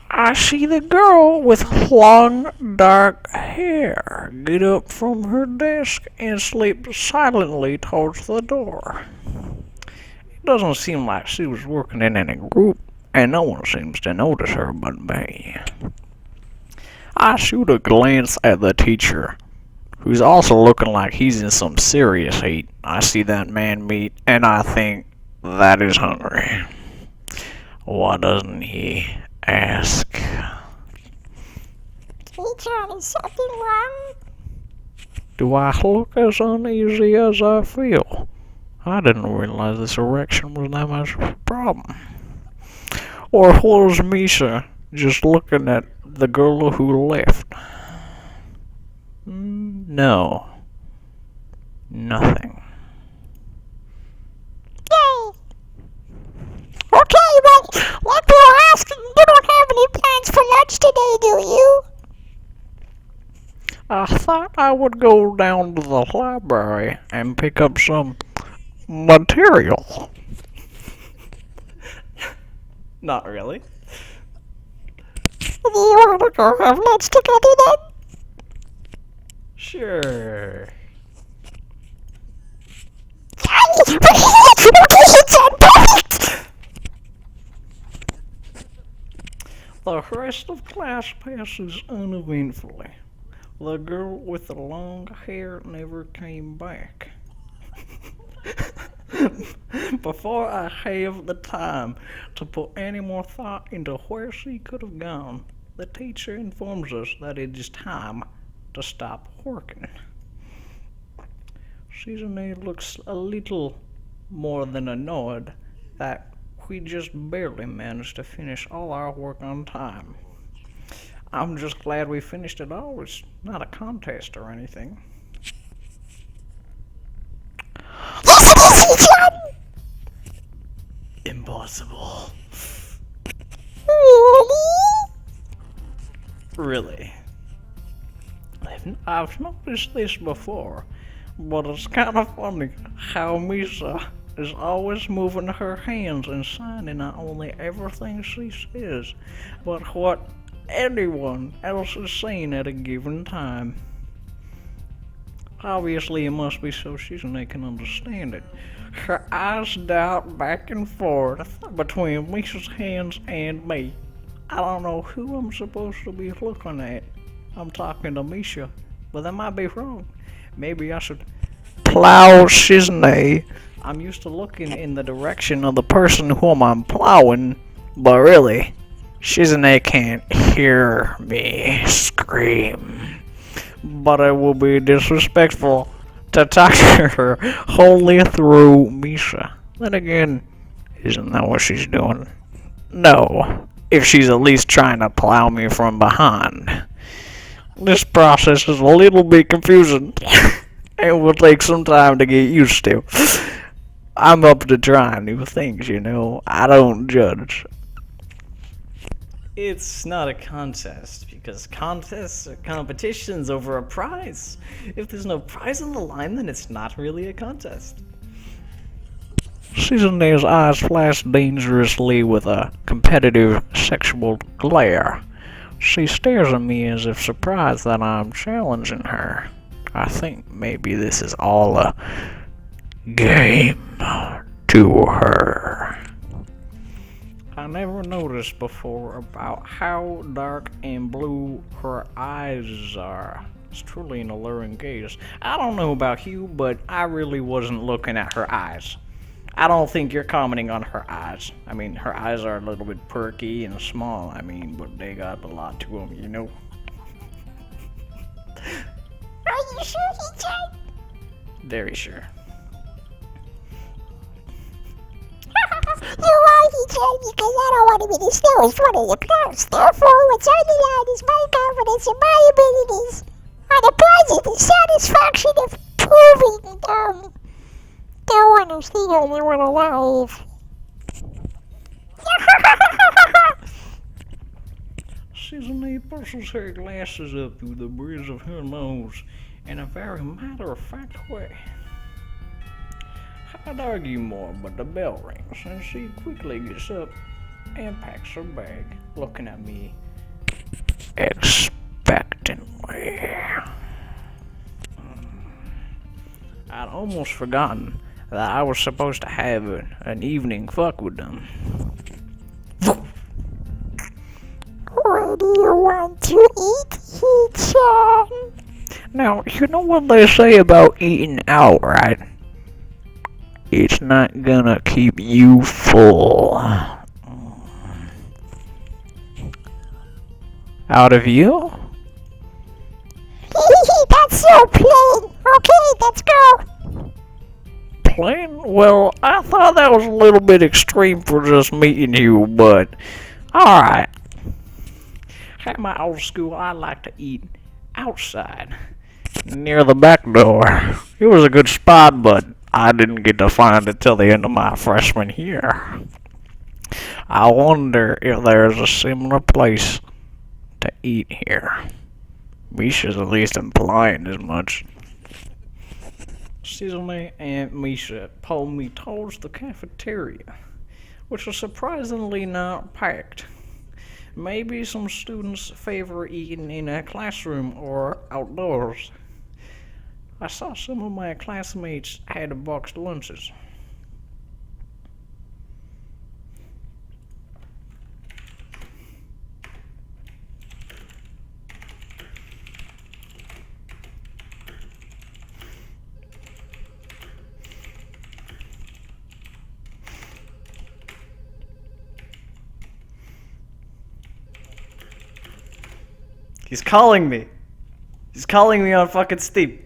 I see the girl with long, dark hair get up from her desk and slip silently towards the door. It doesn't seem like she was working in any group, and no one seems to notice her but me. I shoot a glance at the teacher, who's also looking like he's in some serious heat. I see that man meat, and I think that is hungry. Why doesn't he ask? Teacher, is something wrong? Do I look as uneasy as I feel? I didn't realize this erection was that much of a problem. Or was Misha just looking at the girl who left? No. Nothing. Yay! Okay, well, like we were asking, you don't have any plans for lunch today, do you? I thought I would go down to the library and pick up some material. Not really. Do you want to go have lunch together then? Sure. Perfect! The rest of class passes uneventfully. The girl with the long hair never came back. Before I have the time to put any more thought into where she could have gone, the teacher informs us that it is time to stop working. Susanne looks a little more than annoyed that we just barely managed to finish all our work on time. I'm just glad we finished it all. It's not a contest or anything. Yes, it is, John! Impossible. Really? Really? I've noticed this before, but it's kind of funny how Misa is always moving her hands and signing not only everything she says, but what anyone else is saying at a given time. Obviously, it must be so Susanne can understand it. Her eyes dart back and forth between Misa's hands and me. I don't know who I'm supposed to be looking at. I'm talking to Misha, but that might be wrong. Maybe I should Plow Susanne. I'm used to looking in the direction of the person whom I'm plowing, But really, Susanne can't hear me scream. But it will be disrespectful to talk to her only through Misha. Then again, isn't that what she's doing? No, if she's at least trying to plow me from behind. This process is a little bit confusing and will take some time to get used to. I'm up to trying new things, you know. I don't judge. It's not a contest, because contests are competitions over a prize. If there's no prize on the line, then it's not really a contest. Susanne's eyes flash dangerously with a competitive sexual glare. She stares at me as if surprised that I'm challenging her. I think maybe this is all a game to her. I never noticed before about how dark and blue her eyes are. It's truly an alluring gaze. I don't know about you, but I really wasn't looking at her eyes. I don't think you're commenting on her eyes. I mean, her eyes are a little bit perky and small, but they got a lot to them, you know? Are you sure, John? Very sure. teacher, because I don't want to be still in front of the class. Therefore, what's underlined is my confidence in my abilities are the positive satisfaction of proving them. No one is the only one alive. Susan pushes her glasses up through the bridge of her nose in a very matter-of-fact way. I'd argue more, but the bell rings, and she quickly gets up and packs her bag, looking at me expectantly. I'd almost forgotten that I was supposed to have an evening fuck with them. What do you want to eat, He-chan? Now, you know what they say about eating out, right? It's not gonna keep you full. Out of you? That's so plain. Okay, let's go. Plain? Well, I thought that was a little bit extreme for just meeting you, but alright. At my old school, I like to eat outside. Near the back door. It was a good spot, but I didn't get to find it till the end of my freshman year. I wonder if there's a similar place to eat here. Misha's at least implying as much. Susan and Misha pulled me towards the cafeteria, which was surprisingly not packed. Maybe some students favor eating in a classroom or outdoors. I saw some of my classmates had boxed lunches. He's calling me. He's calling me on fucking Steam.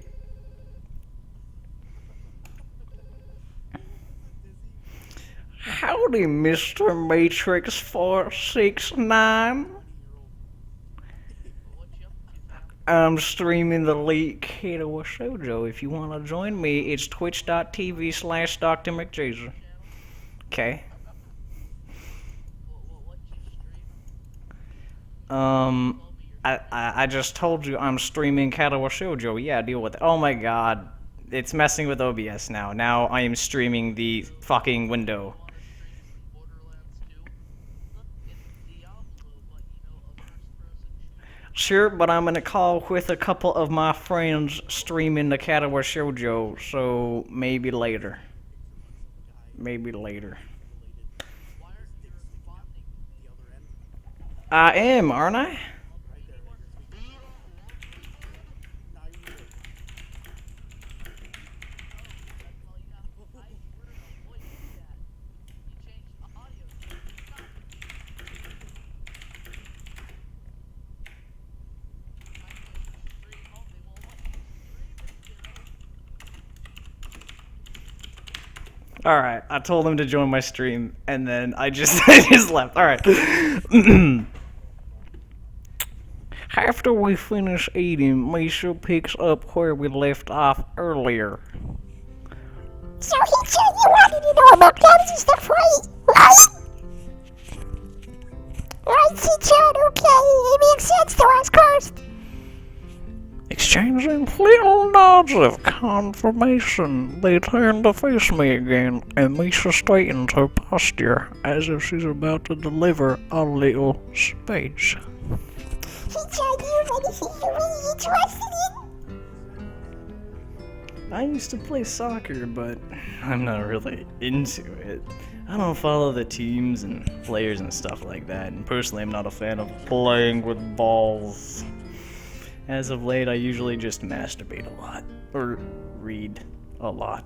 Howdy, Mr. Matrix 469. I'm streaming the late Katawa Shoujo. If you want to join me, it's twitch.tv/Dr. McJaser. Okay. I just told you I'm streaming Katawa Shoujo. Yeah, deal with it. Oh my god. It's messing with OBS now. Now I am streaming the fucking window. Sure, but I'm in a call with a couple of my friends streaming the Katawa Shoujo, so maybe later. Maybe later. I am, aren't I? Alright, I told him to join my stream, and then I just left. Alright. After we finish eating, Misha picks up where we left off earlier. So He-chan, you wanted to know about guns and stuff, right? Right, He-chan, okay. It makes sense to us, Karst. Exchanging little nods of confirmation, they turn to face me again, and Misha straightens her posture as if she's about to deliver a little speech. He-chan, do you have anything you're really interested in? I used to play soccer, but I'm not really into it. I don't follow the teams and players and stuff like that, and personally I'm not a fan of playing with balls. As of late, I usually just masturbate a lot, or read a lot.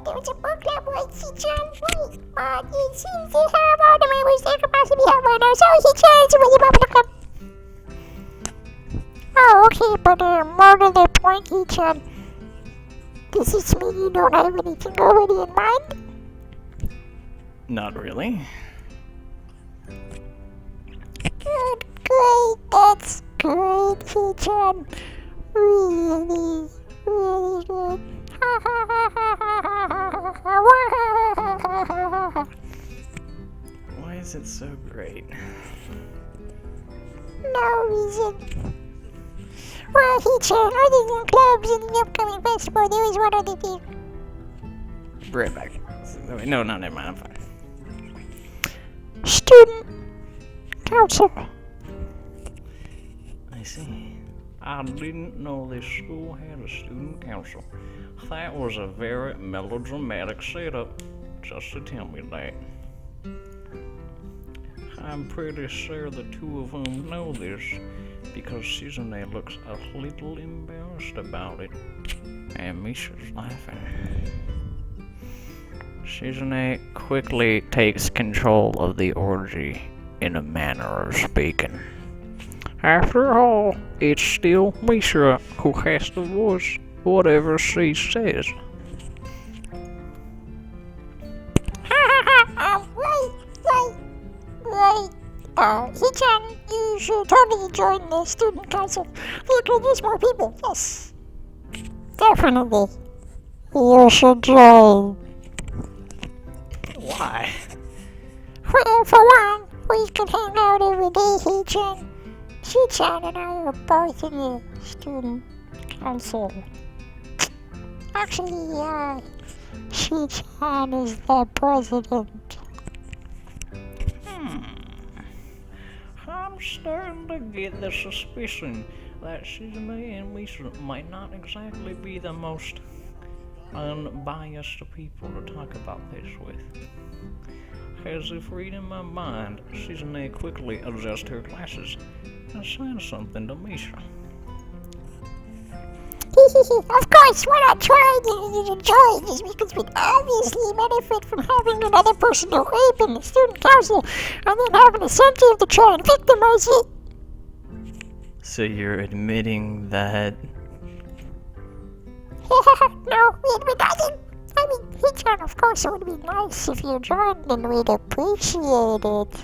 There's a book that writes He-chan, right? But it seems to have all the memories they could possibly have right now, so He-chan is really popular. Oh, okay, but more to the point, He-chan. Does this mean you don't have anything already in mind? Not really. Good, great, that's great, Hee-chan. Really, really good. Why is it so great? No reason. Well, Hee-chan, other than clubs and the upcoming festival, there is one other thing. Right back. No, never mind. I'm fine. Student council. I see. I didn't know this school had a student council. That was a very melodramatic setup, just to tell me that. I'm pretty sure the two of them know this, because Susanne looks a little embarrassed about it, and Misha's laughing. Susanne quickly takes control of the orgy in a manner of speaking. After all, it's still Misha who has to voice whatever she says. Right. Hee-chan, you should totally join the student council. We could use more people, yes. Definitely. You should join. Why? Well, for one, we can hang out every day, Hee-chan. Hee-chan and I are both in the student council. Actually, Hee-chan is the president. I'm starting to get the suspicion that Susanne and Misha might not exactly be the most unbiased people to talk about this with. As if reading my mind, Susanne quickly adjusts her glasses and says something to Misha. Of course, we're not trying to enjoy this because we'd obviously benefit from having another person to rape in the student council and then having incentive to try and victimize it. So you're admitting that... No, we doesn't. I mean, Hee-chan, of course, it would be nice if you joined and we'd appreciate it.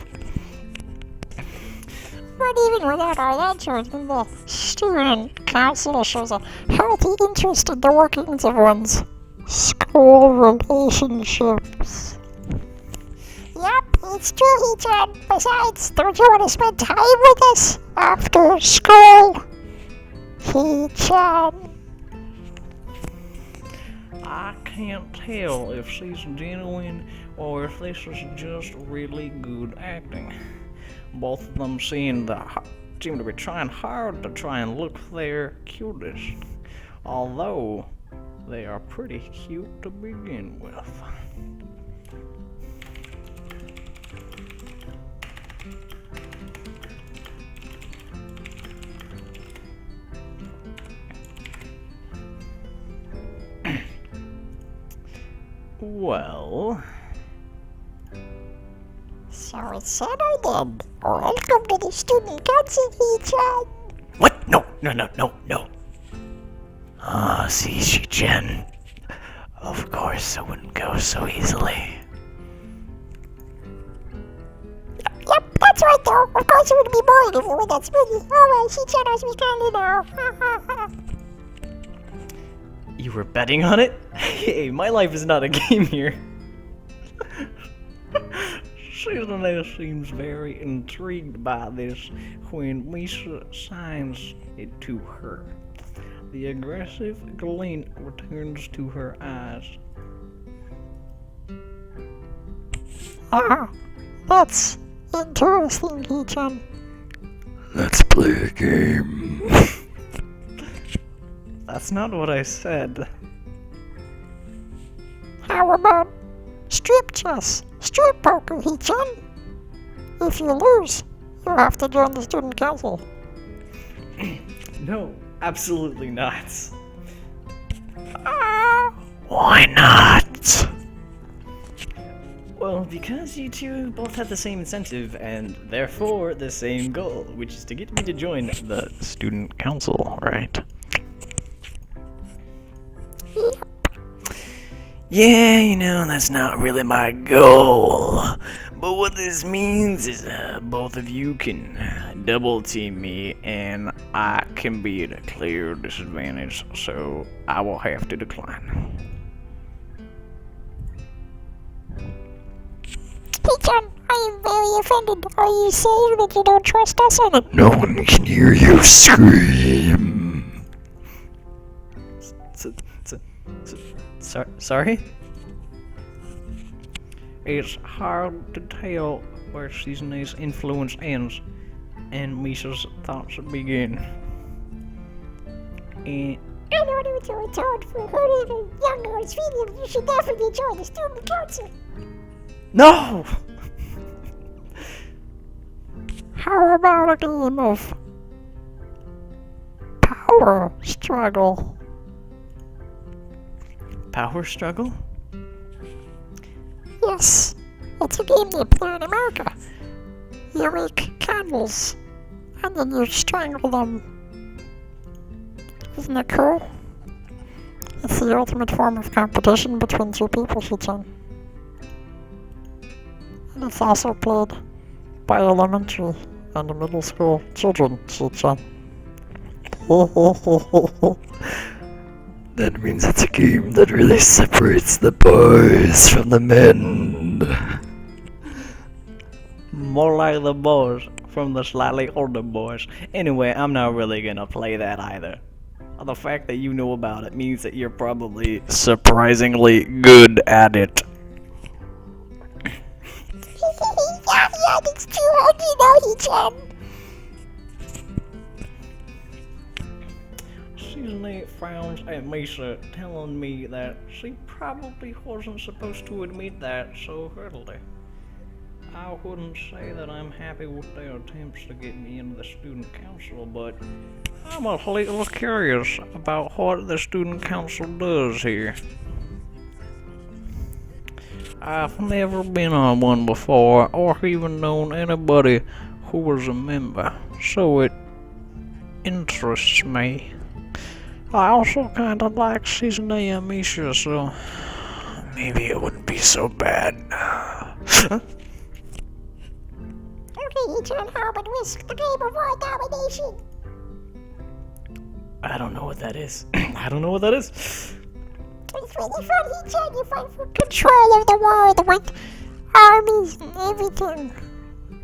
But even without all that joining, the student council shows a healthy interest in the workings of one's school relationships. Yep, it's true, Hee-chan. Besides, don't you want to spend time with us after school? Hee-chan. I can't tell if she's genuine or if this is just really good acting. Both of them seem to be trying hard to try and look their cutest, although they are pretty cute to begin with. Well... So it's settled then. Welcome to the student council, Hee-chan. What? No. See, Shi-chan. Of course it wouldn't go so easily. Yep, that's right though. Of course it would be boring if it were that smoothly. Alright, Hee-chan knows me standing now. You were betting on it? Hey, my life is not a game here. Susanne seems very intrigued by this when Misha signs it to her. The aggressive glint returns to her eyes. That's interesting, Hee-chan. Let's play a game. That's not what I said. How about strip chess, strip poker, Hee-chan? If you lose, you'll have to join the student council. No, absolutely not. Why not? Well, because you two both have the same incentive and therefore the same goal, which is to get me to join the student council, right? Yeah, that's not really my goal. But what this means is both of you can double team me, and I can be at a clear disadvantage, so I will have to decline. He-chan, I am very offended. Are you saying that you don't trust us in it? No one can hear you scream. Sorry? It's hard to tell where Shizune's influence ends and Misa's thoughts begin. And In order to atone for hurting a young girl's feelings, you should definitely join the student council. No! How about a game of power struggle? Power struggle? Yes, it's a game they play in America. You make candles, and then you strangle them. Isn't it cool? It's the ultimate form of competition between two people, Shi-chan. And it's also played by elementary and middle school children, Shi-chan. That means it's a game that really separates the boys from the men. more like the boys from the slightly older boys. Anyway, I'm not really gonna play that either. The fact that you know about it means that you're probably surprisingly good at it. Yeah, it's too hard, He-chan. Shizune frowns at Misa, telling me that she probably wasn't supposed to admit that so readily. I wouldn't say that I'm happy with their attempts to get me into the student council, but I'm a little curious about what the student council does here. I've never been on one before, or even known anybody who was a member, so it interests me. I also kinda like Shizune and Misha, so maybe it wouldn't be so bad. Okay, He-chan, how about risk the game of world domination? I don't know what that is. I don't know what that is. It's really fun, He-chan. You fight for control of the world with armies and everything.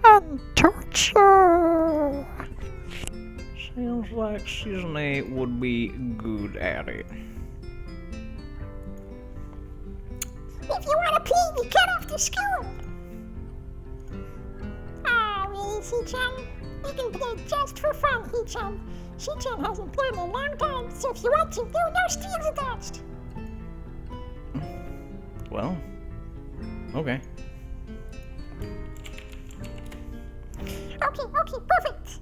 And torture. Sounds like Shizune would be good at it. If you want to play, you cut off the school. Ah, really, Shi-chan? You can play just for fun, He-chan. Shi-chan hasn't played in a long time, so if you want to, there are no strings attached. Well, okay. Okay, perfect.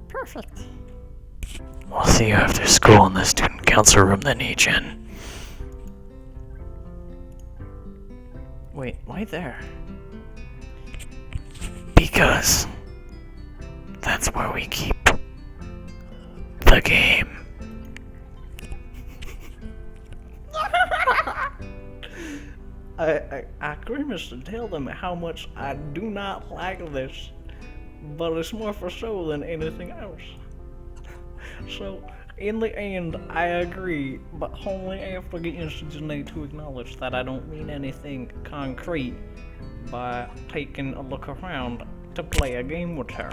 Perfect. We'll see you after school in the student council room then, He-chan. Wait, why there? Because that's where we keep the game. I grimace to tell them how much I do not like this, but it's more for show than anything else. So, in the end, I agree, but only after getting Shizune to acknowledge that I don't mean anything concrete by taking a look around to play a game with her.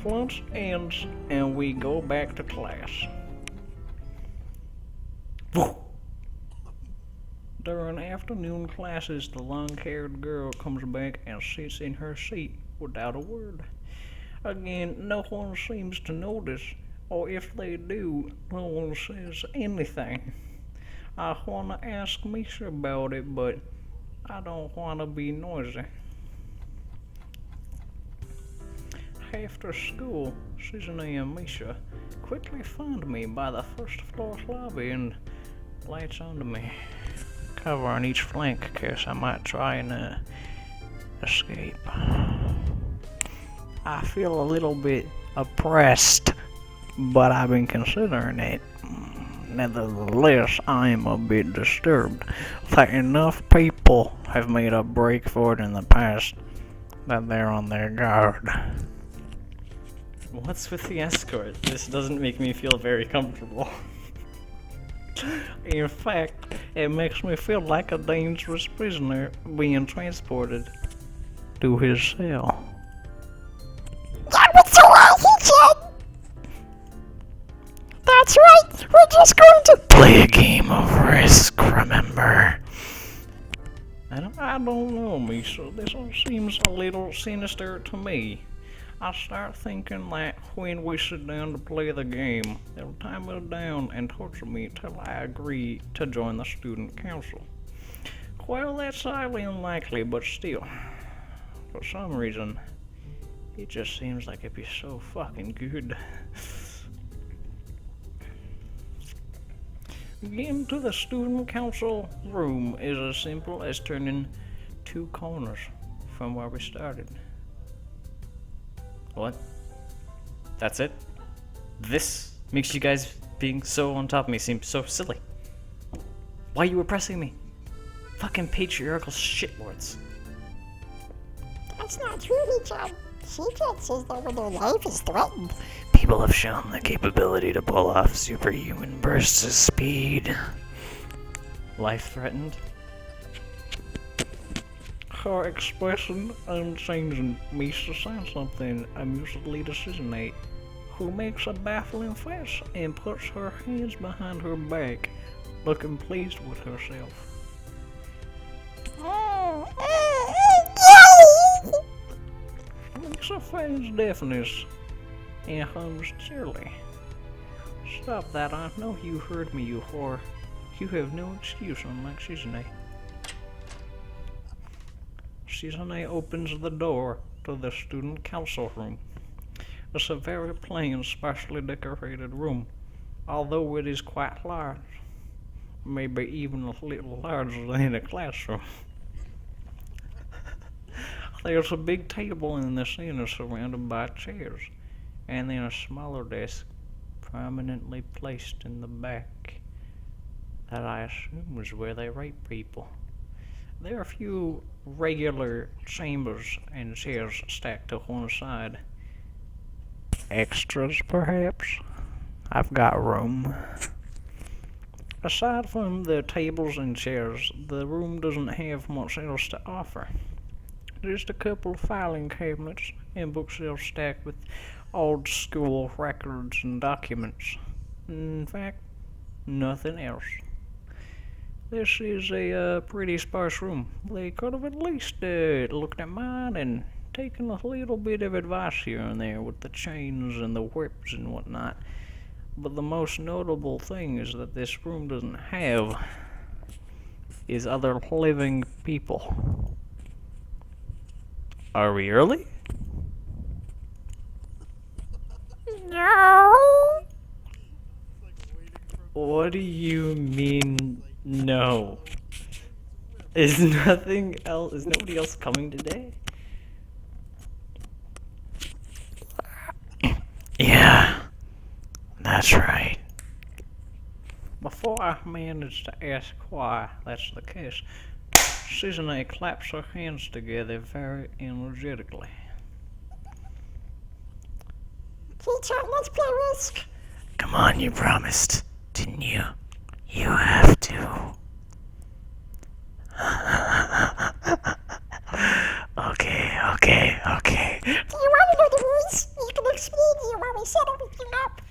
Lunch ends and we go back to class. During afternoon classes, the long-haired girl comes back and sits in her seat without a word. Again, no one seems to notice, or if they do, no one says anything. I want to ask Misha about it, but I don't want to be noisy. After school, Shizune and Misha quickly find me by the first floor lobby and lights onto me, covering each flank in case I might try and escape. I feel a little bit oppressed, but I've been considering it. Nevertheless, I am a bit disturbed that enough people have made a break for it in the past that they're on their guard. What's with the escort? This doesn't make me feel very comfortable. In fact, it makes me feel like a dangerous prisoner being transported to his cell. That was so right, he said. That's right, we're just going to Play a game of Risk, remember? I don't know, Misa. This all seems a little sinister to me. I start thinking that when we sit down to play the game, they'll tie me down and torture me till I agree to join the student council. Well, that's highly unlikely, but still, for some reason, it just seems like it'd be so fucking good. Getting to the student council room is as simple as turning 2 corners from where we started. What? That's it? This makes you guys being so on top of me seem so silly. Why are you oppressing me? Fucking patriarchal shitlords. That's not true, Hee-chan. Hee-chan says that when their life is threatened. People have shown the capability to pull off superhuman bursts of speed. Life threatened? Her expression unchanging means to say something amusedly to Susanate, who makes a baffling face and puts her hands behind her back, looking pleased with herself. Lisa feigns deafness and hums cheerily. Stop that, I know you heard me, you whore. You have no excuse, unlike Susanate. Susanate opens the door to the student council room. It's a very plain, sparsely decorated room, although it is quite large. Maybe even a little larger than a classroom. There's a big table in the center surrounded by chairs, and then a smaller desk prominently placed in the back that I assume is where they rape people. There are a few regular chambers and chairs stacked to one side. Extras, perhaps? I've got room. Aside from the tables and chairs, the room doesn't have much else to offer. Just a couple of filing cabinets and bookshelves stacked with old school records and documents. In fact, nothing else. This is a pretty sparse room. They could have at least looked at mine and taken a little bit of advice here and there with the chains and the whips and whatnot. But the most notable thing is that this room doesn't have is other living people. Are we early? No. What do you mean, no? Is nothing else? Is nobody else coming today? Yeah, that's right. Before I manage to ask why that's the case, Susanate claps her hands together very energetically. Hee-chan, let's play Risk. Come on, you promised, didn't you? You have to. Okay. Do you want to know the rules? You can explain to you while we set everything up.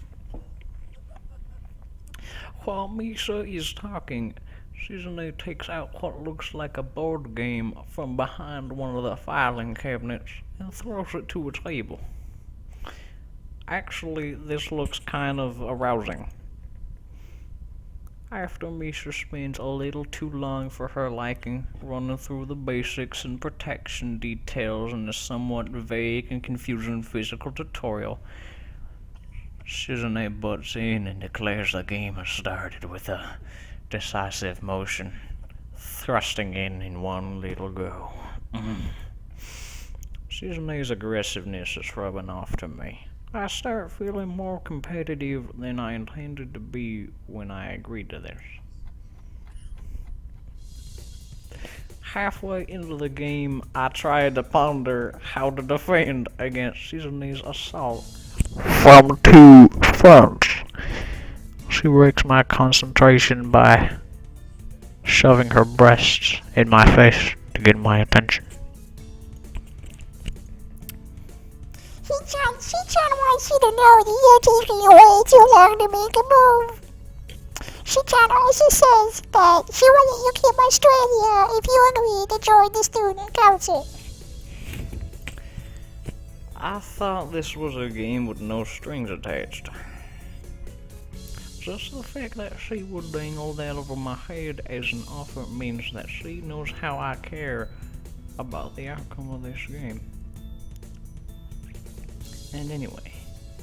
While Misa is talking, Susanate takes out what looks like a board game from behind one of the filing cabinets and throws it to a table. Actually, this looks kind of arousing. After Misha spends a little too long for her liking, running through the basics and protection details in a somewhat vague and confusing physical tutorial, Susanate butts in and declares the game has started with a decisive motion, thrusting in one little go. Susane's aggressiveness is rubbing off to me. I start feeling more competitive than I intended to be when I agreed to this. Halfway into the game, I tried to ponder how to defend against Suzune's assault. From two fronts. She breaks my concentration by shoving her breasts in my face to get my attention. She-chan wants you to know that you're taking way too long to make a move. She-chan also says that she will let you keep Australia if you agree to join the student council. I thought this was a game with no strings attached. Just the fact that she would dangle that over my head as an offer means that she knows how I care about the outcome of this game. And anyway,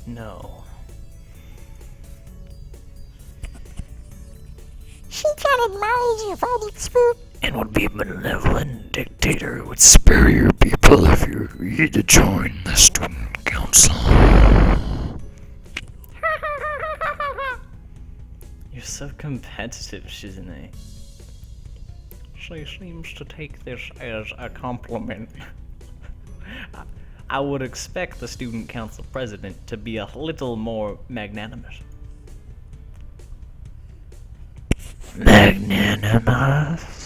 no. She-chan admires your fighting spirit. And would be a benevolent dictator who would spare your people if you agreed to join the student council. You're so competitive, Shizune. She seems to take this as a compliment. I would expect the student council president to be a little more magnanimous. Magnanimous.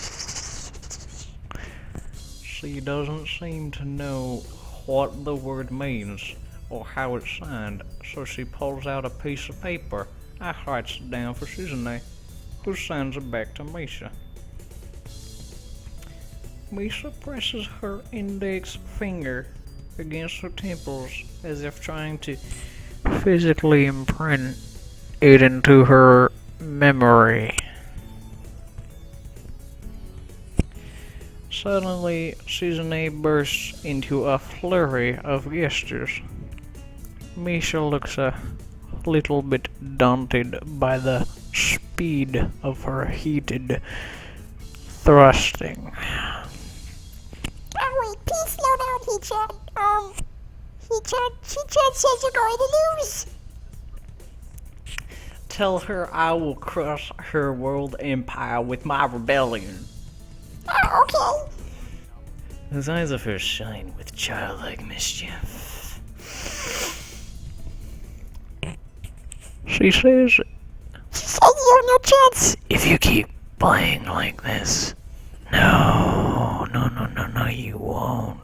She doesn't seem to know what the word means or how it's signed, so she pulls out a piece of paper. I writes it down for Shizune, who signs it back to Misha. Misha presses her index finger against her temples as if trying to physically imprint it into her memory. Suddenly, Shizune bursts into a flurry of gestures. Misha looks a little bit daunted by the speed of her heated thrusting. Oh wait, please slow down, He-chan. She-chan says you're going to lose. Tell her I will crush her world empire with my rebellion. Oh, okay. Those eyes of hers shine with childlike mischief. She says, She says you have no chance. If you keep playing like this, no, you won't.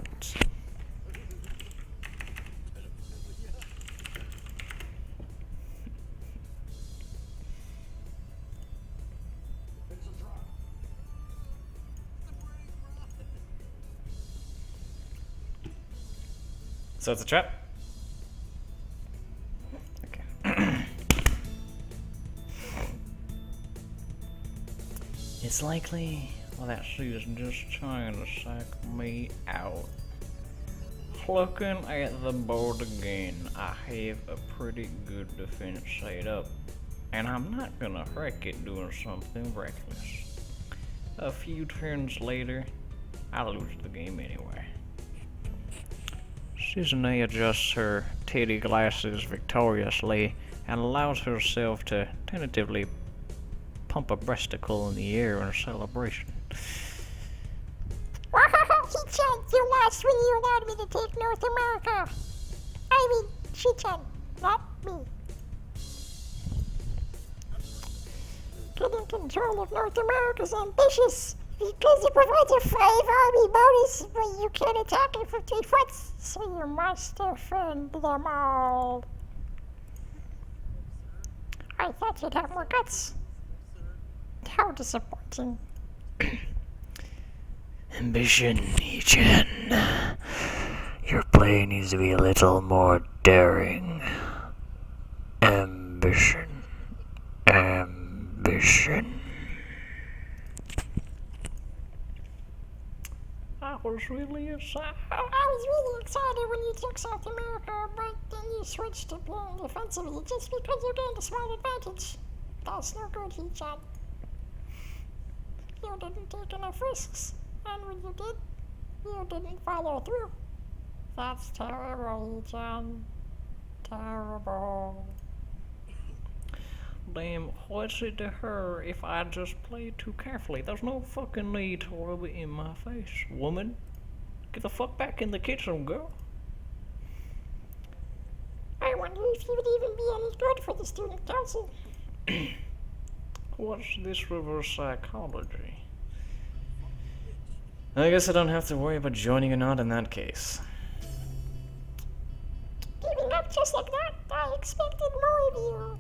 So it's a trap? Okay. It's likely that she's just trying to psych me out. Looking at the board again, I have a pretty good defense set up, and I'm not gonna wreck it doing something reckless. A few turns later, I lose the game anyway. Shizune adjusts her titty glasses victoriously and allows herself to tentatively pump a breasticle in the air in celebration. She-chan, you lost when you allowed me to take North America. I mean, She-chan, not me. Getting control of North America is ambitious because it provides a 5-army bonus, but you can't attack it for 3 fronts, so you must defend them all. I thought you'd have more guts. How disappointing. Ambition, Ichan. Your play needs to be a little more daring. Ambition. I was really excited. I was really excited when you took South America, but then you switched to playing defensively just because you gained a small advantage. That's no good, He-chan. You didn't take enough risks, and when you did, you didn't follow through. That's terrible, He-chan. terrible. Damn, what's it to her if I just play too carefully? There's no fucking need to rub it in my face, woman. Get the fuck back in the kitchen, girl. I wonder if you would even be any good for the student council. What's this reverse psychology? I guess I don't have to worry about joining or not in that case. Giving up just like that, I expected more of you.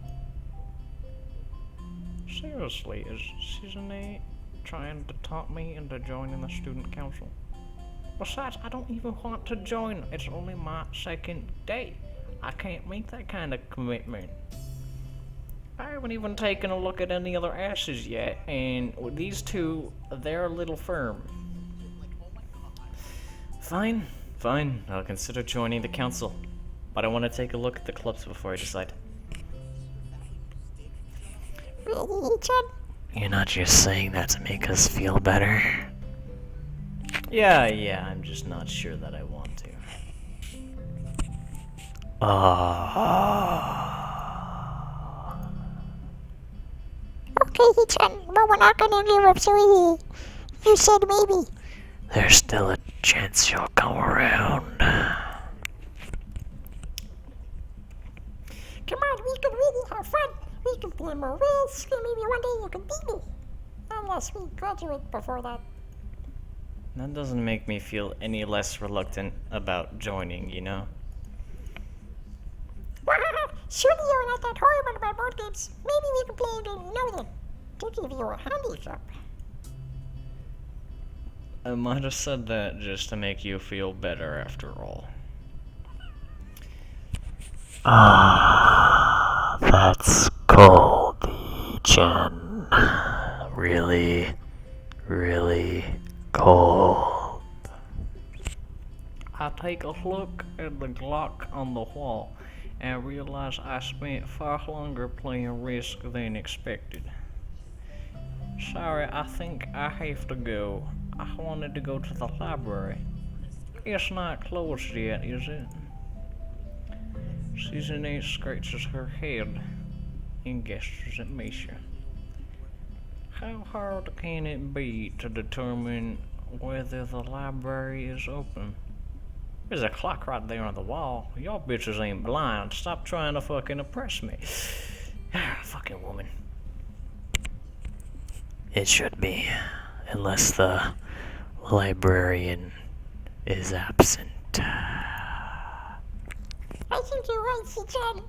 Seriously, is Susanne trying to talk me into joining the student council? Besides, I don't even want to join. It's only my second day. I can't make that kind of commitment. I haven't even taken a look at any other asses yet, and with these two, they're a little firm. Fine, fine. I'll consider joining the council. But I want to take a look at the clubs before I decide. Really, Chad? You're not just saying that to make us feel better. Yeah, I'm just not sure that I want to. Okay, Hichan, but we're not gonna give up so easy. You said maybe. There's still a chance you'll come around. Come on, we can really have fun. We can play more risk, and maybe one day you can beat me. Unless we graduate before that. That doesn't make me feel any less reluctant about joining, you know? Surely you're not that horrible about board games. Maybe we can play a game you know then. To give you a handicap. I might have said that just to make you feel better after all. That's cold, Chen. Really, really cold. I take a look at the Glock on the wall and realize I spent far longer playing Risk than expected. Sorry, I think I have to go. I wanted to go to the library. It's not closed yet, is it? Susanne scratches her head and gestures at Misha. How hard can it be to determine whether the library is open? There's a clock right there on the wall. Y'all bitches ain't blind. Stop trying to fucking oppress me. Fucking woman. It should be, unless the librarian is absent. I think you're right, Hichan.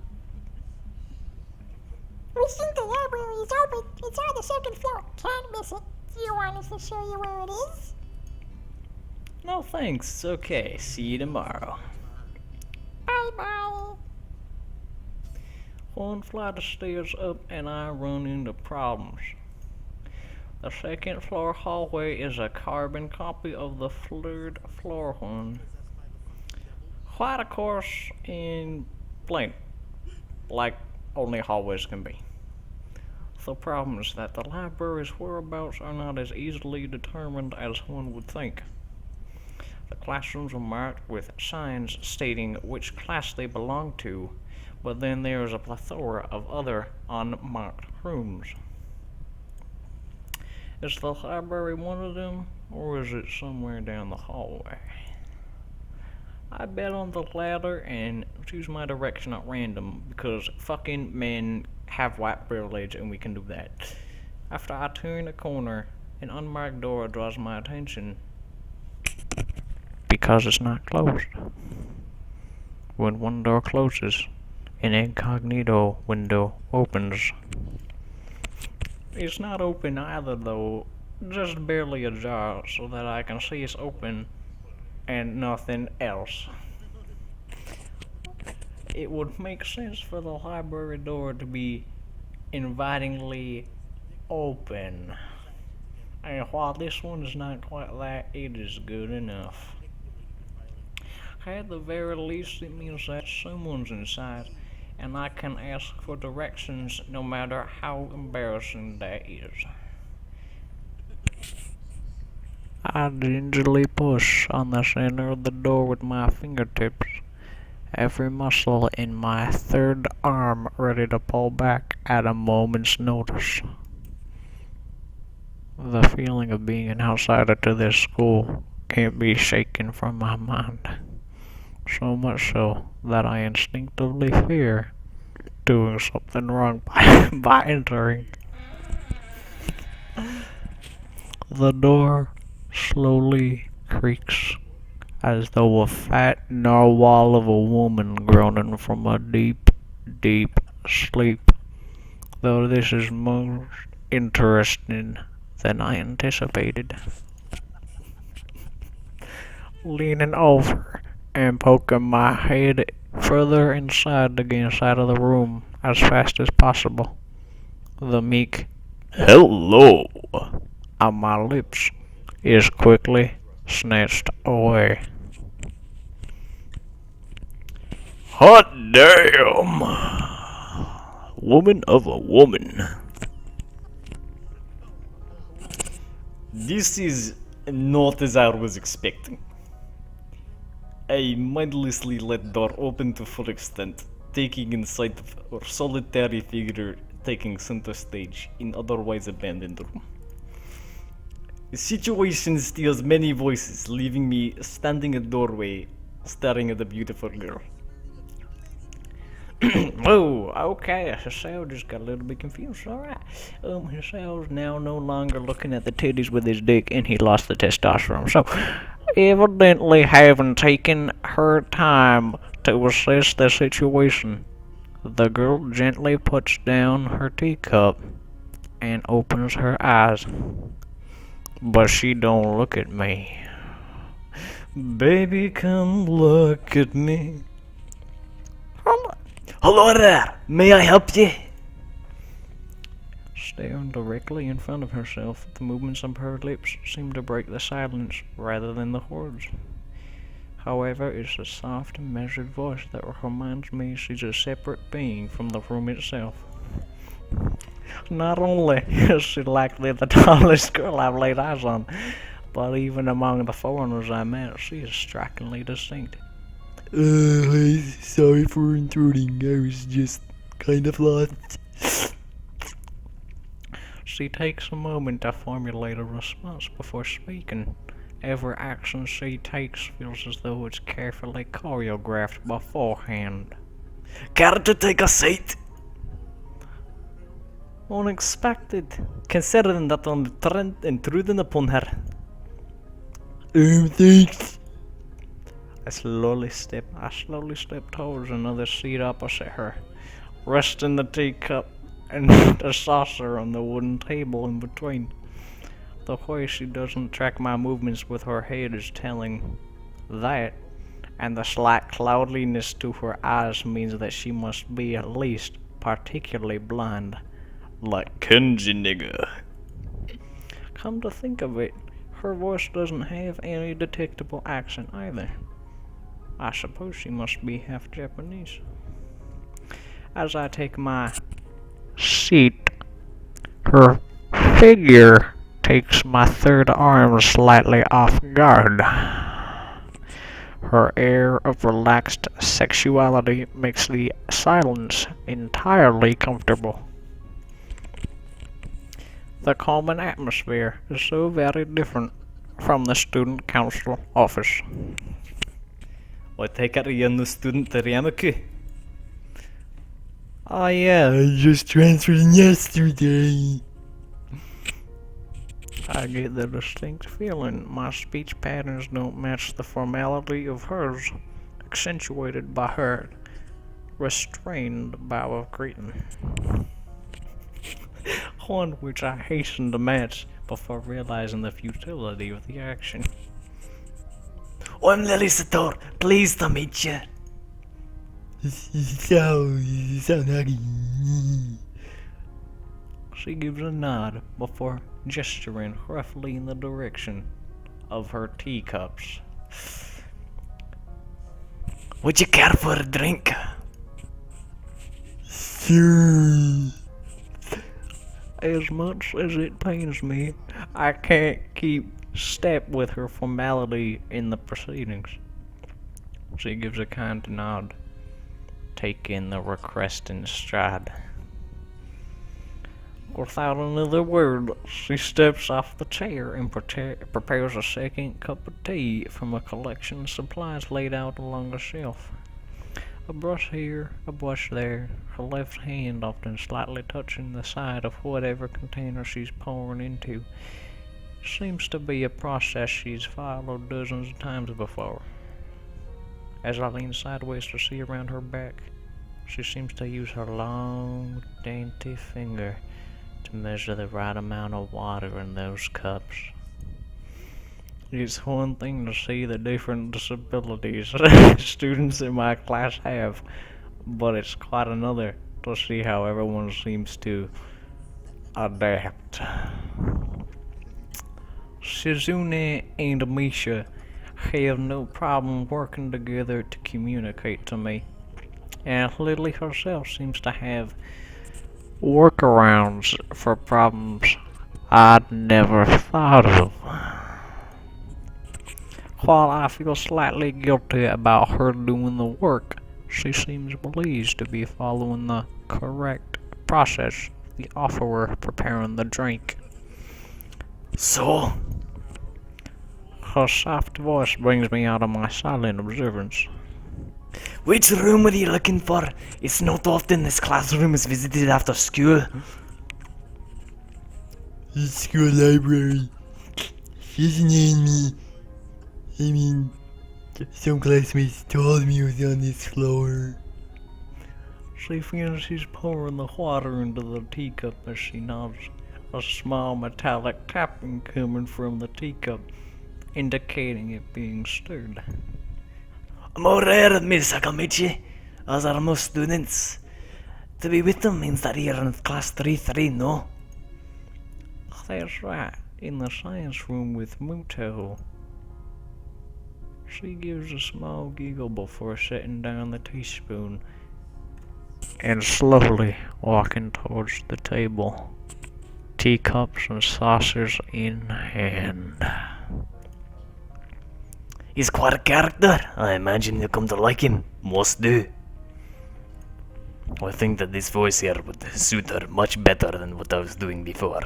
We think the library is open. It's on the second floor. Can't miss it. Do you want us to show you where it is? No thanks, it's okay. See you tomorrow. Bye-bye. One flight of stairs up and I run into problems. The second floor hallway is a carbon copy of the third floor one. Quite of course in plain, like only hallways can be. The problem is that the library's whereabouts are not as easily determined as one would think. The classrooms are marked with signs stating which class they belong to, but then there is a plethora of other unmarked rooms. Is the library one of them, or is it somewhere down the hallway? I bet on the latter and choose my direction at random because fucking men have white privilege and we can do that. After I turn a corner, an unmarked door draws my attention because it's not closed. When one door closes, an incognito window opens. It's not open either though, just barely ajar so that I can see it's open and nothing else. It would make sense for the library door to be invitingly open. And while this one is not quite that, it is good enough. At the very least, it means that someone's inside, and I can ask for directions no matter how embarrassing that is. I gingerly push on the center of the door with my fingertips every muscle in my third arm ready to pull back at a moment's notice. The feeling of being an outsider to this school can't be shaken from my mind. So much so that I instinctively fear doing something wrong by entering. The door slowly creaks as though a fat narwhal of a woman groaning from a deep, deep sleep. Though this is most interesting than I anticipated. Leaning over and poking my head further inside to gain sight of the room as fast as possible. The meek "Hello" on my lips is quickly snatched away. Hot damn! Woman of a woman. This is not as I was expecting. I mindlessly let door open to full extent, taking in sight of our solitary figure taking center stage in otherwise abandoned room. The situation steals many voices, leaving me standing at doorway, staring at the beautiful girl. Oh, okay, Cecile just got a little bit confused. Alright. Cecile's now no longer looking at the titties with his dick and he lost the testosterone. So, evidently having taken her time to assess the situation, the girl gently puts down her teacup and opens her eyes. But she don't look at me. Baby, come look at me. Hello there, may I help you? Staring directly in front of herself, the movements of her lips seem to break the silence rather than the words. However, it's a soft and measured voice that reminds me she's a separate being from the room itself. Not only is she likely the tallest girl I've laid eyes on, but even among the foreigners I met, she is strikingly distinct. Sorry for intruding, I was just kind of lost. She takes a moment to formulate a response before speaking. Every action she takes feels as though it's carefully choreographed beforehand. Care to take a seat? Unexpected, considering that I'm intruding upon her. Thanks. I slowly step towards another seat opposite her, resting the teacup and the saucer on the wooden table in between. The way she doesn't track my movements with her head is telling. That, and the slight cloudiness to her eyes means that she must be at least particularly blind. Like Kenji nigga. Come to think of it, her voice doesn't have any detectable accent either. I suppose she must be half Japanese. As I take my seat, her figure takes my third arm slightly off guard. Her air of relaxed sexuality makes the silence entirely comfortable. The calming atmosphere is so very different from the student council office. I take it you're no student to Ryamaku. Oh yeah, I just transferred in yesterday. I get the distinct feeling my speech patterns don't match the formality of hers, accentuated by her restrained bow of greeting. One which I hasten to match before realizing the futility of the action. I'm Lily Sator, pleased to meet you. So happy. She gives a nod before gesturing roughly in the direction of her teacups. Would you care for a drink? Sure. As much as it pains me, I can't keep step with her formality in the proceedings. She gives a kind nod taking the request in stride. Without another word, she steps off the chair and prepares a second cup of tea from a collection of supplies laid out along a shelf. A brush here, a brush there, her left hand often slightly touching the side of whatever container she's pouring into. Seems to be a process she's followed dozens of times before. As I lean sideways to see around her back, she seems to use her long, dainty finger to measure the right amount of water in those cups. It's one thing to see the different disabilities students in my class have, but it's quite another to see how everyone seems to adapt. Shizune and Misha have no problem working together to communicate to me, and Lily herself seems to have workarounds for problems I'd never thought of. While I feel slightly guilty about her doing the work, she seems pleased to be following the correct process, the offerer preparing the drink. So, Her soft voice brings me out of my silent observance. which room are you looking for? It's not often this classroom is visited after school. The school library. Isn't me. I mean, some classmates told me it was on this floor. She finishes pouring the water into the teacup as she nods, a small metallic tapping coming from the teacup, indicating it being stirred. I'm aware of Miss Sakamichi, as are most students. To be with them means that you're in class 3-3, no? That's right, in the science room with Muto. She gives a small giggle before setting down the teaspoon and slowly walking towards the table, teacups and saucers in hand. He's quite a character. I imagine you'll come to like him. Most do. I think that this voice here would suit her much better than what I was doing before.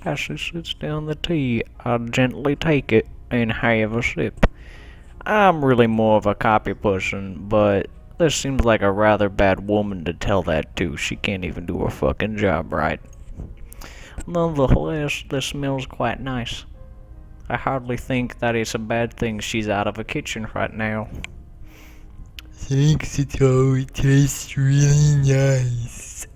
As she sits down the tea, I gently take it and have a sip. I'm really more of a copy person, but this seems like a rather bad woman to tell that to. She can't even do her fucking job right. Nonetheless, this smells quite nice. I hardly think that it's a bad thing she's out of a kitchen right now. Thanks, Ito. It tastes really nice.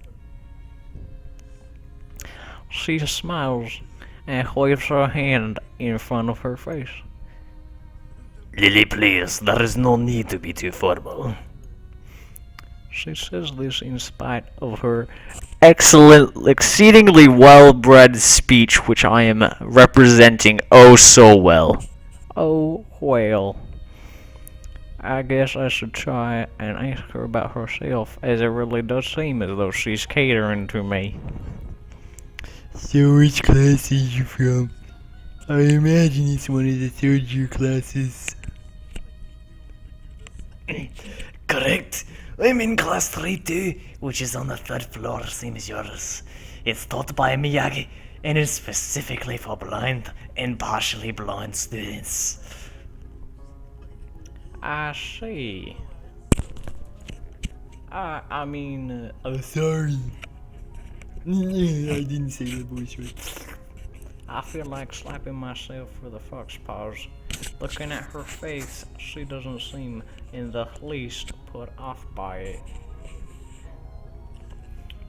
She smiles and waves her hand in front of her face. Lily, please, there is no need to be too formal. She says this in spite of her excellent, exceedingly well-bred speech, which I am representing oh so well. Oh well. I guess I should try and ask her about herself, as it really does seem as though she's catering to me. So which class is you from? I imagine it's one of the third year classes. Correct. I'm in class 3-2, which is on the 3rd floor, same as yours. It's taught by Miyagi, and is specifically for blind and partially blind students. I see. I mean, Oh, sorry. I didn't say the voice right. I feel like slapping myself for the fox paws. Looking at her face, she doesn't seem in the least put off by it.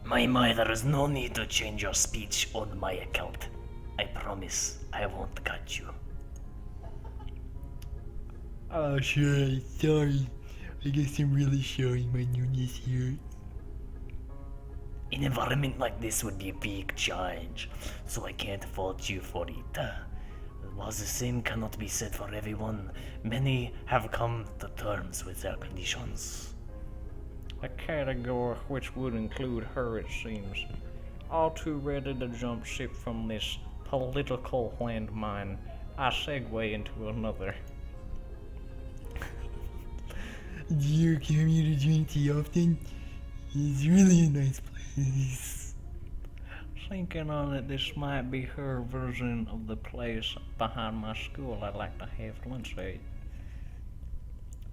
My, there is no need to change your speech on my account. I promise I won't cut you. Oh, sure. Sorry. I guess I'm really showing my newness here. An environment like this would be a big change, so I can't fault you for it. While the same cannot be said for everyone, many have come to terms with their conditions. A category which would include her, it seems. All too ready to jump ship from this political landmine, I segue into another. Do you come here to drink tea often? It's really a nice place. Thinking on it, this might be her version of the place behind my school I'd like to have lunch at.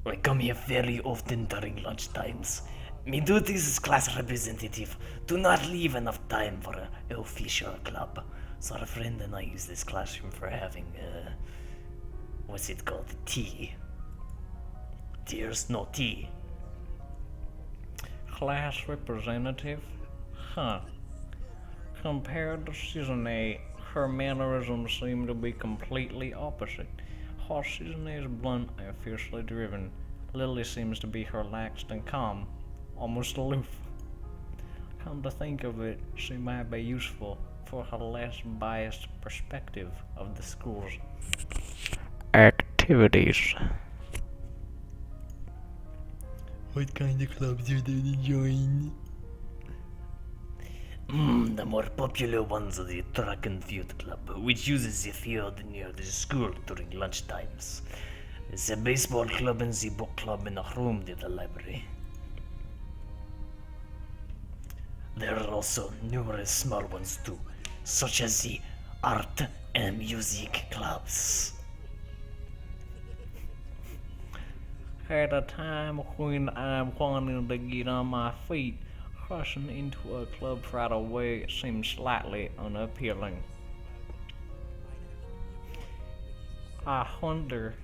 I come here very often during lunch times. My duties as class representative do not leave enough time for a official club. So a friend and I use this classroom for having, what's it called? Tea. Tears, no tea. Class representative? Huh. Compared to Susanne, her mannerisms seem to be completely opposite. While Susanne is blunt and fiercely driven, Lily seems to be relaxed and calm, almost aloof. Come to think of it, she might be useful for her less biased perspective of the school's activities. What kind of clubs are there to join? The more popular ones are the track and field club, which uses the field near the school during lunch times. There's a baseball club and the book club in a room near the library. There are also numerous small ones too, such as the art and music clubs. At a time when I'm wanting to get on my feet, rushing into a club right away seems slightly unappealing. I wonder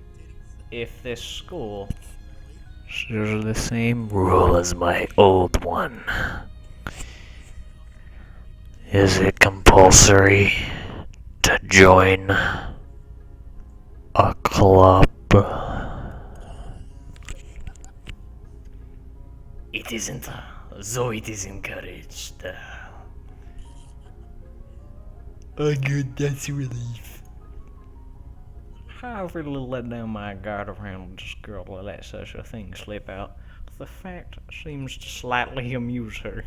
if this school shares the same Rule as my old one. Is it compulsory to join a club? It isn't, though it is encouraged. Oh good, that's a relief. I really let down my guard around this girl to let such a thing slip out. The fact seems to slightly amuse her.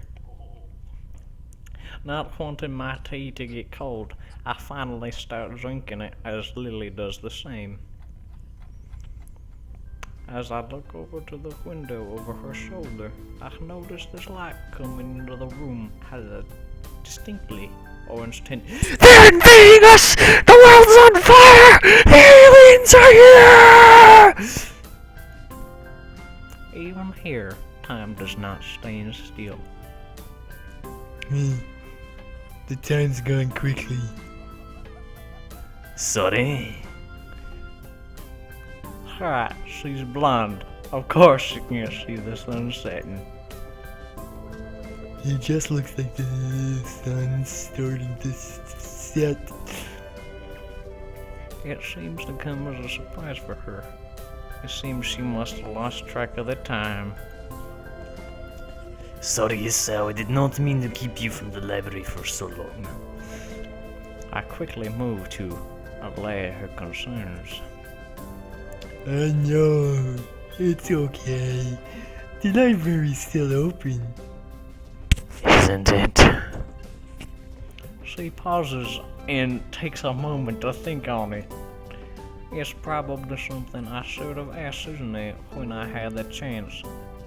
Not wanting my tea to get cold, I finally start drinking it as Lily does the same. As I look over to the window over her shoulder, I notice this light coming into the room has a distinctly orange tint. They're invading us! The world's on fire! Aliens are here! Even here, time does not stand still. The time's gone quickly. Sorry? Right, she's blind. Of course she can't see the sun setting. It just looks like the sun's starting to set. It seems to come as a surprise for her. It seems she must have lost track of the time. Sorry, sir, I did not mean to keep you from the library for so long. I quickly move to allay her concerns. No, it's okay. The library's still open. Isn't it? She pauses and takes a moment to think on it. It's probably something I should have asked Susan when I had the chance,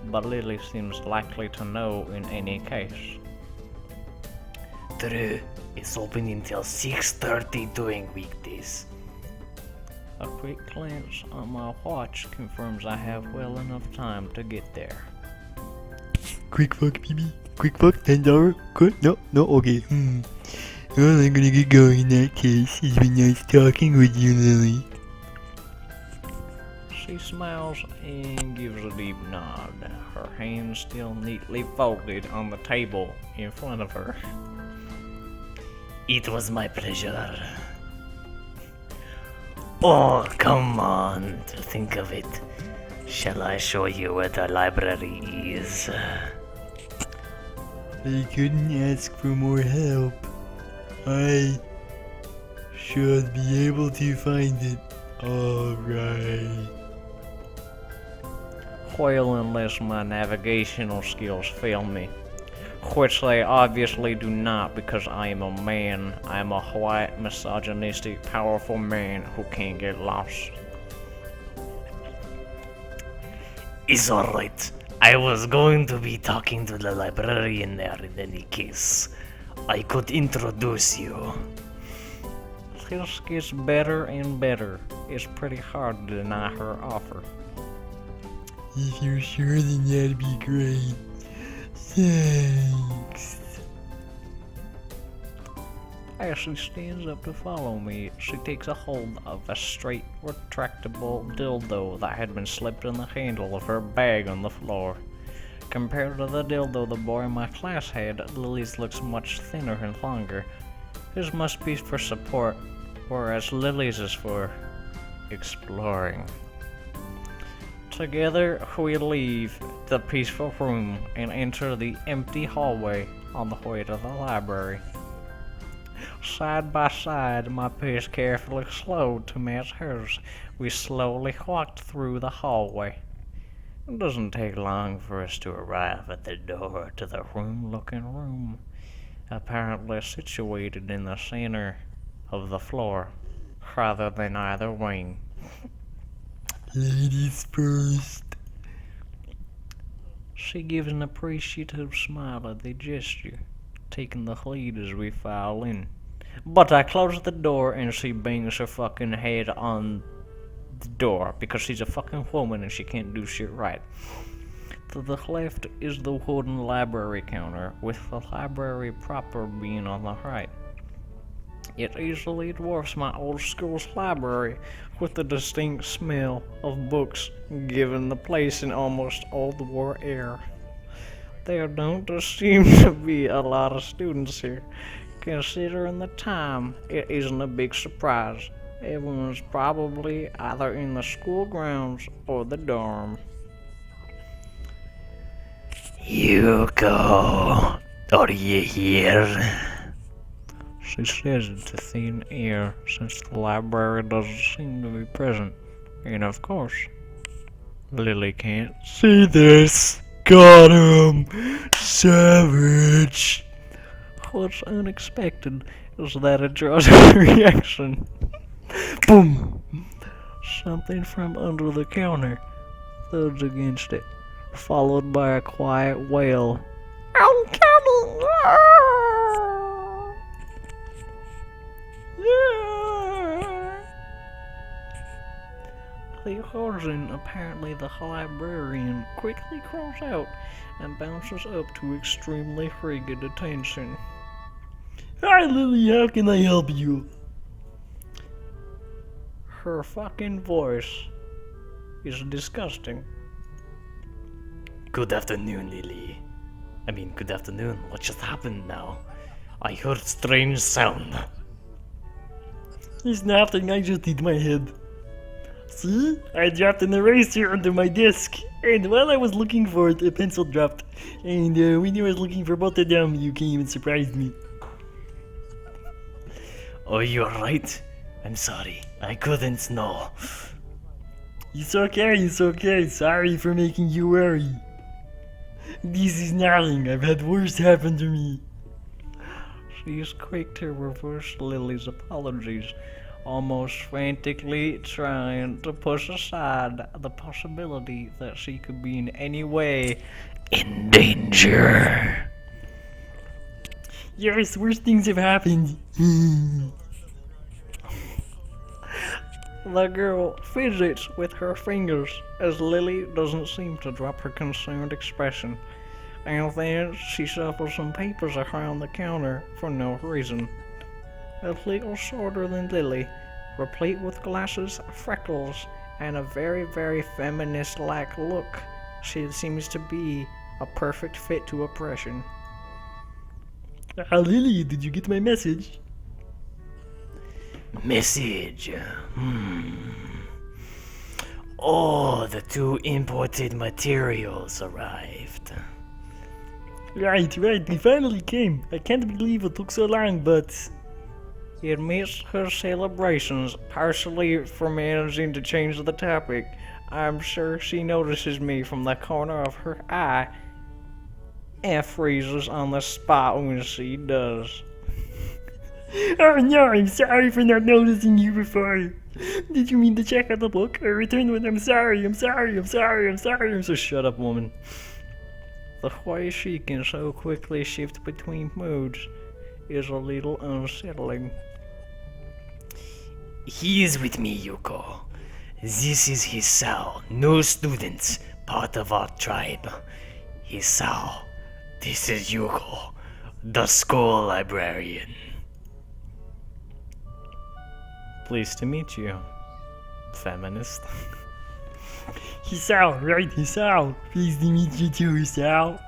but Lily seems likely to know in any case. True, it's open until 6:30 during weekdays. A quick glance on my watch confirms I have well enough time to get there. Quick fuck, baby. Quick fuck, $10. Good? No, okay. Well, I'm gonna get going in that case. It's been nice talking with you, Lily. She smiles and gives a deep nod, her hands still neatly folded on the table in front of her. It was my pleasure. Oh, come on, to think of it. Shall I show you where the library is? I couldn't ask for more help. I should be able to find it. Alright. Well, unless my navigational skills fail me. Which they obviously do not, because I am a man. I am a white, misogynistic, powerful man who can't get lost. It's alright. I was going to be talking to the librarian there in any case. I could introduce you. This gets better and better. It's pretty hard to deny her offer. If you're sure, then that'd be great. Thanks. As she stands up to follow me, she takes a hold of a straight, retractable dildo that had been slipped in the handle of her bag on the floor. Compared to the dildo the boy in my class had, Lily's looks much thinner and longer. His must be for support, whereas Lily's is for exploring. Together, we leave the peaceful room and enter the empty hallway on the way to the library. Side by side, my pace carefully slowed to match hers. We slowly walked through the hallway. It doesn't take long for us to arrive at the door to the room-looking room, apparently situated in the center of the floor, rather than either wing. Ladies first. She gives an appreciative smile at the gesture, taking the lead as we file in. But I close the door and she bangs her fucking head on the door because she's a fucking woman and she can't do shit right. To the left is the wooden library counter, with the library proper being on the right. It easily dwarfs my old school's library, with the distinct smell of books giving the place an almost old war air. There don't seem to be a lot of students here. Considering the time, it isn't a big surprise. Everyone's probably either in the school grounds or the dorm. You go. Are you here? She says it to thin air, since the library doesn't seem to be present. And of course, Lily can't. See this? Got him! Savage! What's unexpected is that it draws a reaction. Boom! Something from under the counter thuds against it, followed by a quiet wail. I'm coming! The origin, apparently the librarian, quickly crawls out and bounces up to extremely frigid attention. Hi Lily, how can I help you? Her fucking voice is disgusting. Good afternoon, Lily. Good afternoon. What just happened now? I heard strange sound. It's nothing, I just hit my head. See? I dropped an eraser under my desk, and while I was looking for it, a pencil dropped. And when I was looking for both of them, you came and surprised me. Oh, you're right. I'm sorry. I couldn't know. It's okay. Sorry for making you worry. This is nothing. I've had worse happen to me. She is quick to reverse Lily's apologies, almost frantically trying to push aside the possibility that she could be in any way In danger. Yes, worse things have happened. The girl fidgets with her fingers as Lily doesn't seem to drop her concerned expression, and then she shuffles some papers around the counter for no reason. A little shorter than Lily, replete with glasses, freckles, and a very, very feminist-like look, she seems to be a perfect fit to oppression. Lily, did you get my message? Message? Oh, the two imported materials arrived. Right, they finally came. I can't believe it took so long, but... Amidst her celebrations, partially for managing to change the topic, I'm sure she notices me from the corner of her eye and freezes on the spot when she does. Oh no, I'm sorry for not noticing you before. Did you mean to check out the book? I returned with I'm sorry, I'm sorry, I'm sorry, I'm sorry. I'm so shut up, woman. The way she can so quickly shift between moods is a little unsettling. He is with me, Yuko. This is Hisao, no students, part of our tribe. Hisao, this is Yuko, the school librarian. Pleased to meet you, feminist. Hisao, right, Hisao. Pleased to meet you too, Hisao.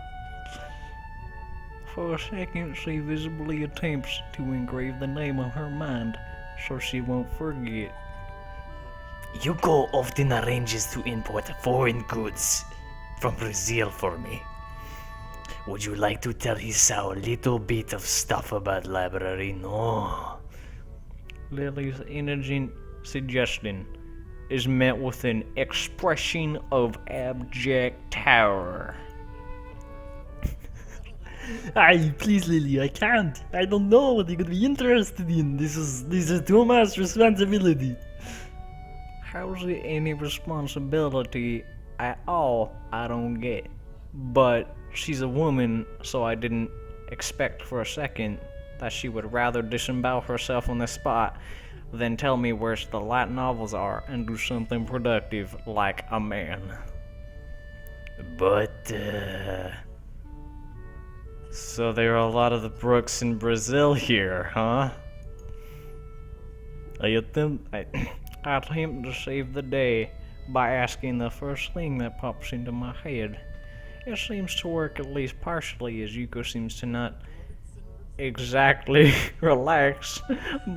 For a second, she visibly attempts to engrave the name on her mind so she won't forget. Yuko often arranges to import foreign goods from Brazil for me. Would you like to tell Hisao a little bit of stuff about library? No. Lily's innocent suggestion is met with an expression of abject terror. Aye, please, Lily, I can't. I don't know what you could be interested in. This is too much responsibility. How's it any responsibility at all? I don't get. But she's a woman, so I didn't expect for a second that she would rather disembowel herself on the spot than tell me where the light novels are and do something productive like a man. But, So there are a lot of the Brooks in Brazil here, huh? I attempt to save the day by asking the first thing that pops into my head. It seems to work at least partially, as Yuko seems to not exactly relax,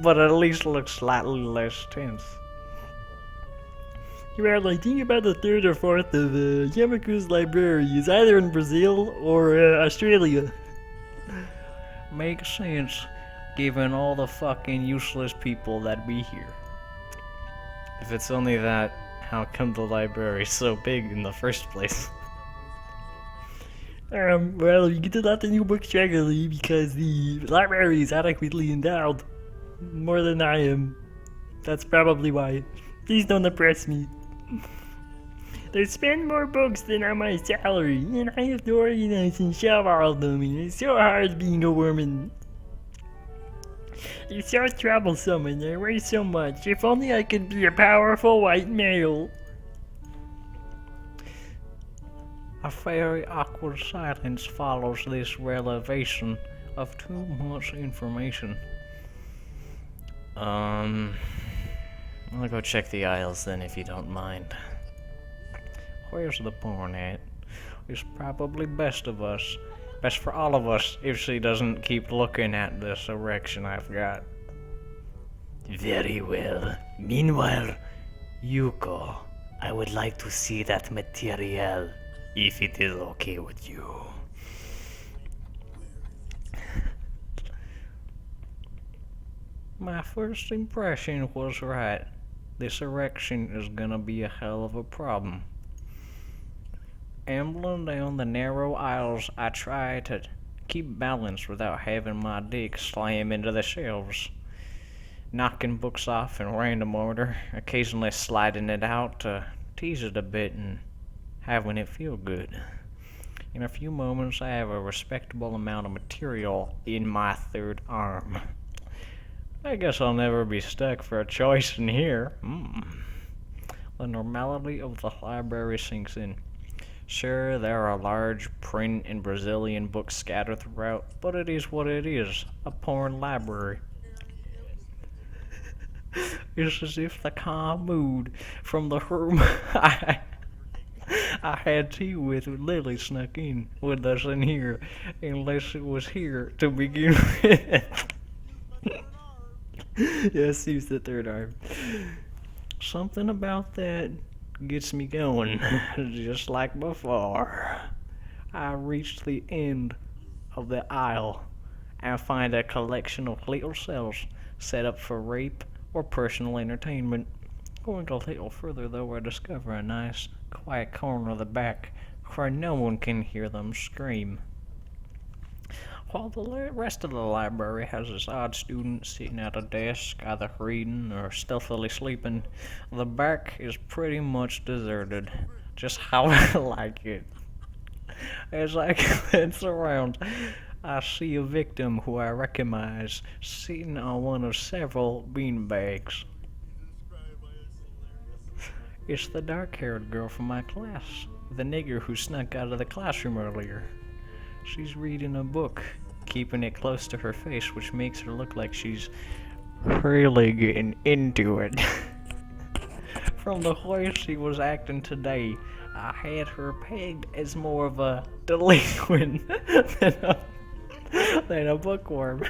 but at least look slightly less tense. Well, I think about the third or fourth of Yamaku's library is either in Brazil or Australia. Makes sense, given all the fucking useless people that be here. If it's only that, how come the library's so big in the first place? Well, you get a lot of new books regularly because the library is adequately endowed. More than I am. That's probably why. Please don't oppress me. They spend more books than on my salary, and I have to organize and shelve all of them, and it's so hard being a woman. It's so troublesome, and I weigh so much. If only I could be a powerful white male. A very awkward silence follows this revelation of too much information. I'll go check the aisles then, if you don't mind. Where's the porn at? It's probably best for all of us, if she doesn't keep looking at this erection I've got. very well. Meanwhile, Yuko, I would like to see that material, if it is okay with you. My first impression was right. This erection is gonna be a hell of a problem. Ambling down the narrow aisles, I try to keep balance without having my dick slam into the shelves. Knocking books off in random order, occasionally sliding it out to tease it a bit and having it feel good. In a few moments, I have a respectable amount of material in my third arm. I guess I'll never be stuck for a choice in here. The normality of the library sinks in. Sure, there are large print and Brazilian books scattered throughout, but it is what it is, a porn library. It's as if the calm mood from the room I had tea with Lily snuck in with us in here, unless it was here to begin with. Yeah, seems the third arm. Something about that gets me going, just like before. I reach the end of the aisle and find a collection of little cells set up for rape or personal entertainment. Going a little further though, I discover a nice, quiet corner of the back where no one can hear them scream. while the rest of the library has this odd student sitting at a desk, either reading or stealthily sleeping, the back is pretty much deserted. Just how I like it. As I glance around, I see a victim who I recognize sitting on one of several beanbags. It's the dark-haired girl from my class, the nigger who snuck out of the classroom earlier. She's reading a book, keeping it close to her face, which makes her look like she's really getting into it. From the way she was acting today, I had her pegged as more of a delinquent than a bookworm.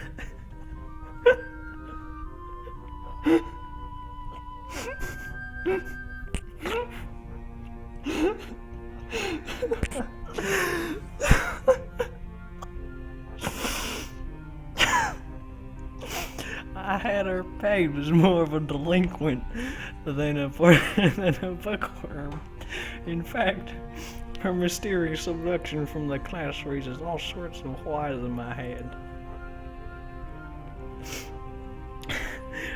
I had her pegged as more of a delinquent than a bookworm. In fact, her mysterious abduction from the class raises all sorts of whys in my head.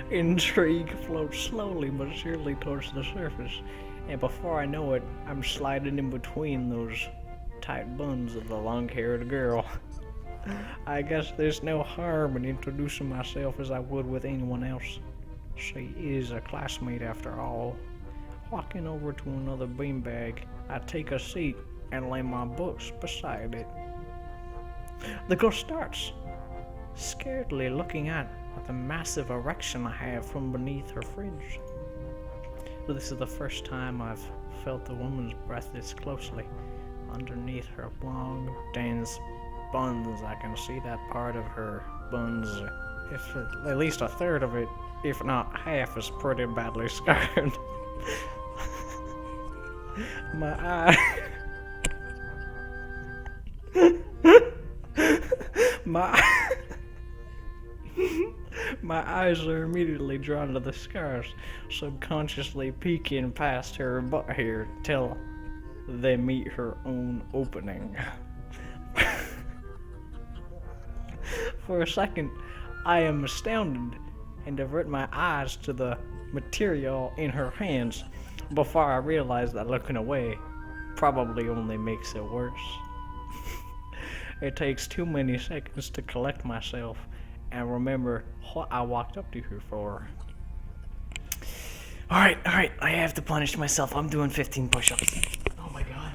Intrigue floats slowly but surely towards the surface, and before I know it, I'm sliding in between those tight buns of the long-haired girl. I guess there's no harm in introducing myself as I would with anyone else. She is a classmate after all. Walking over to another beanbag, I take a seat and lay my books beside it. The girl starts, scaredly looking at the massive erection I have from beneath her fringe. This is the first time I've felt a woman's breath this closely. Underneath her long, dense buns, I can see that part of her buns, if at least a third of it, if not half, is pretty badly scarred. My eye... My eyes are immediately drawn to the scars, subconsciously peeking past her butt hair till they meet her own opening. For a second, I am astounded and divert my eyes to the material in her hands before I realize that looking away probably only makes it worse. It takes too many seconds to collect myself and remember what I walked up to her for. Alright, I have to punish myself. I'm doing 15 push-ups. Oh my god.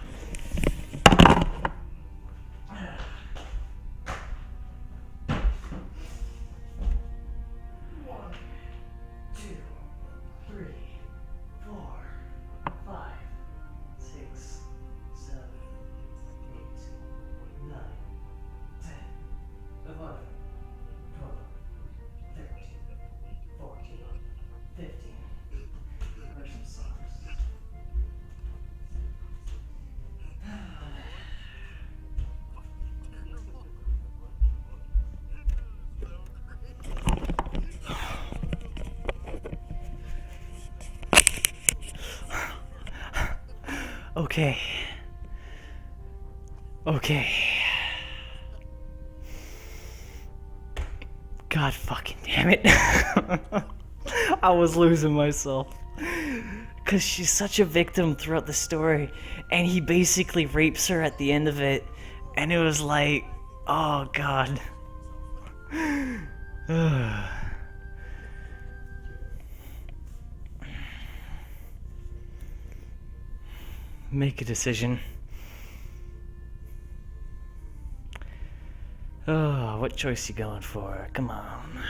Okay. God fucking damn it. I was losing myself. Because she's such a victim throughout the story. And he basically rapes her at the end of it. And it was like, oh god. Make a decision. Oh, what choice you going for? Come on.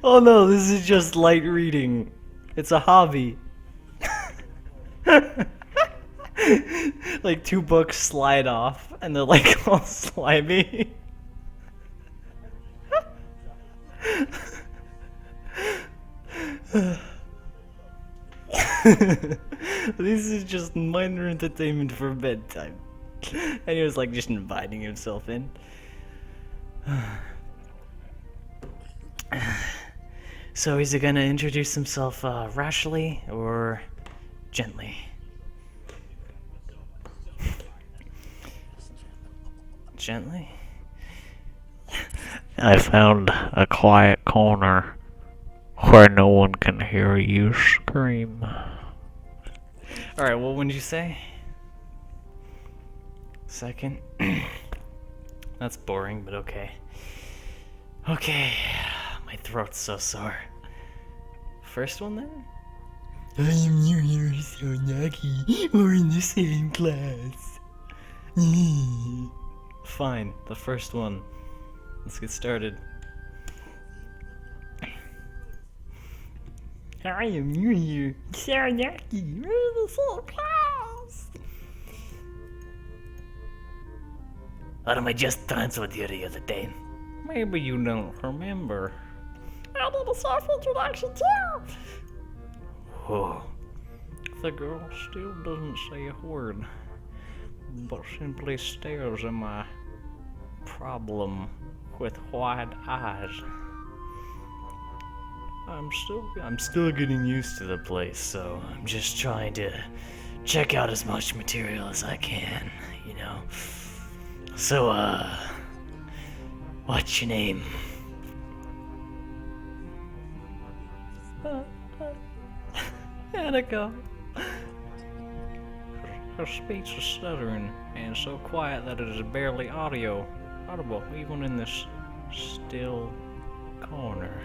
Oh no, this is just light reading. It's a hobby. Like 2 books slide off and they're like all slimy. This is just minor entertainment for bedtime. And he was like just inviting himself in. So is he gonna introduce himself rashly or gently? Gently? I found a quiet corner where no one can hear you scream. Alright, what would you say? Second? That's boring, but okay. Okay, my throat's so sore. First one then? I am new here, so Naki. We're in the same class. Fine, the first one. Let's get started. I am new here, Saranaki. We're in the same class. What am I just dancing with you the other day? Maybe you don't remember. I need a self-introduction too. Oh, The girl still doesn't say a word, but simply stares at my problem with wide eyes. I'm still getting used to the place, so I'm just trying to check out as much material as I can, you know. So, what's your name? Annika. Her speech is stuttering and so quiet that it is barely audible even in this still corner.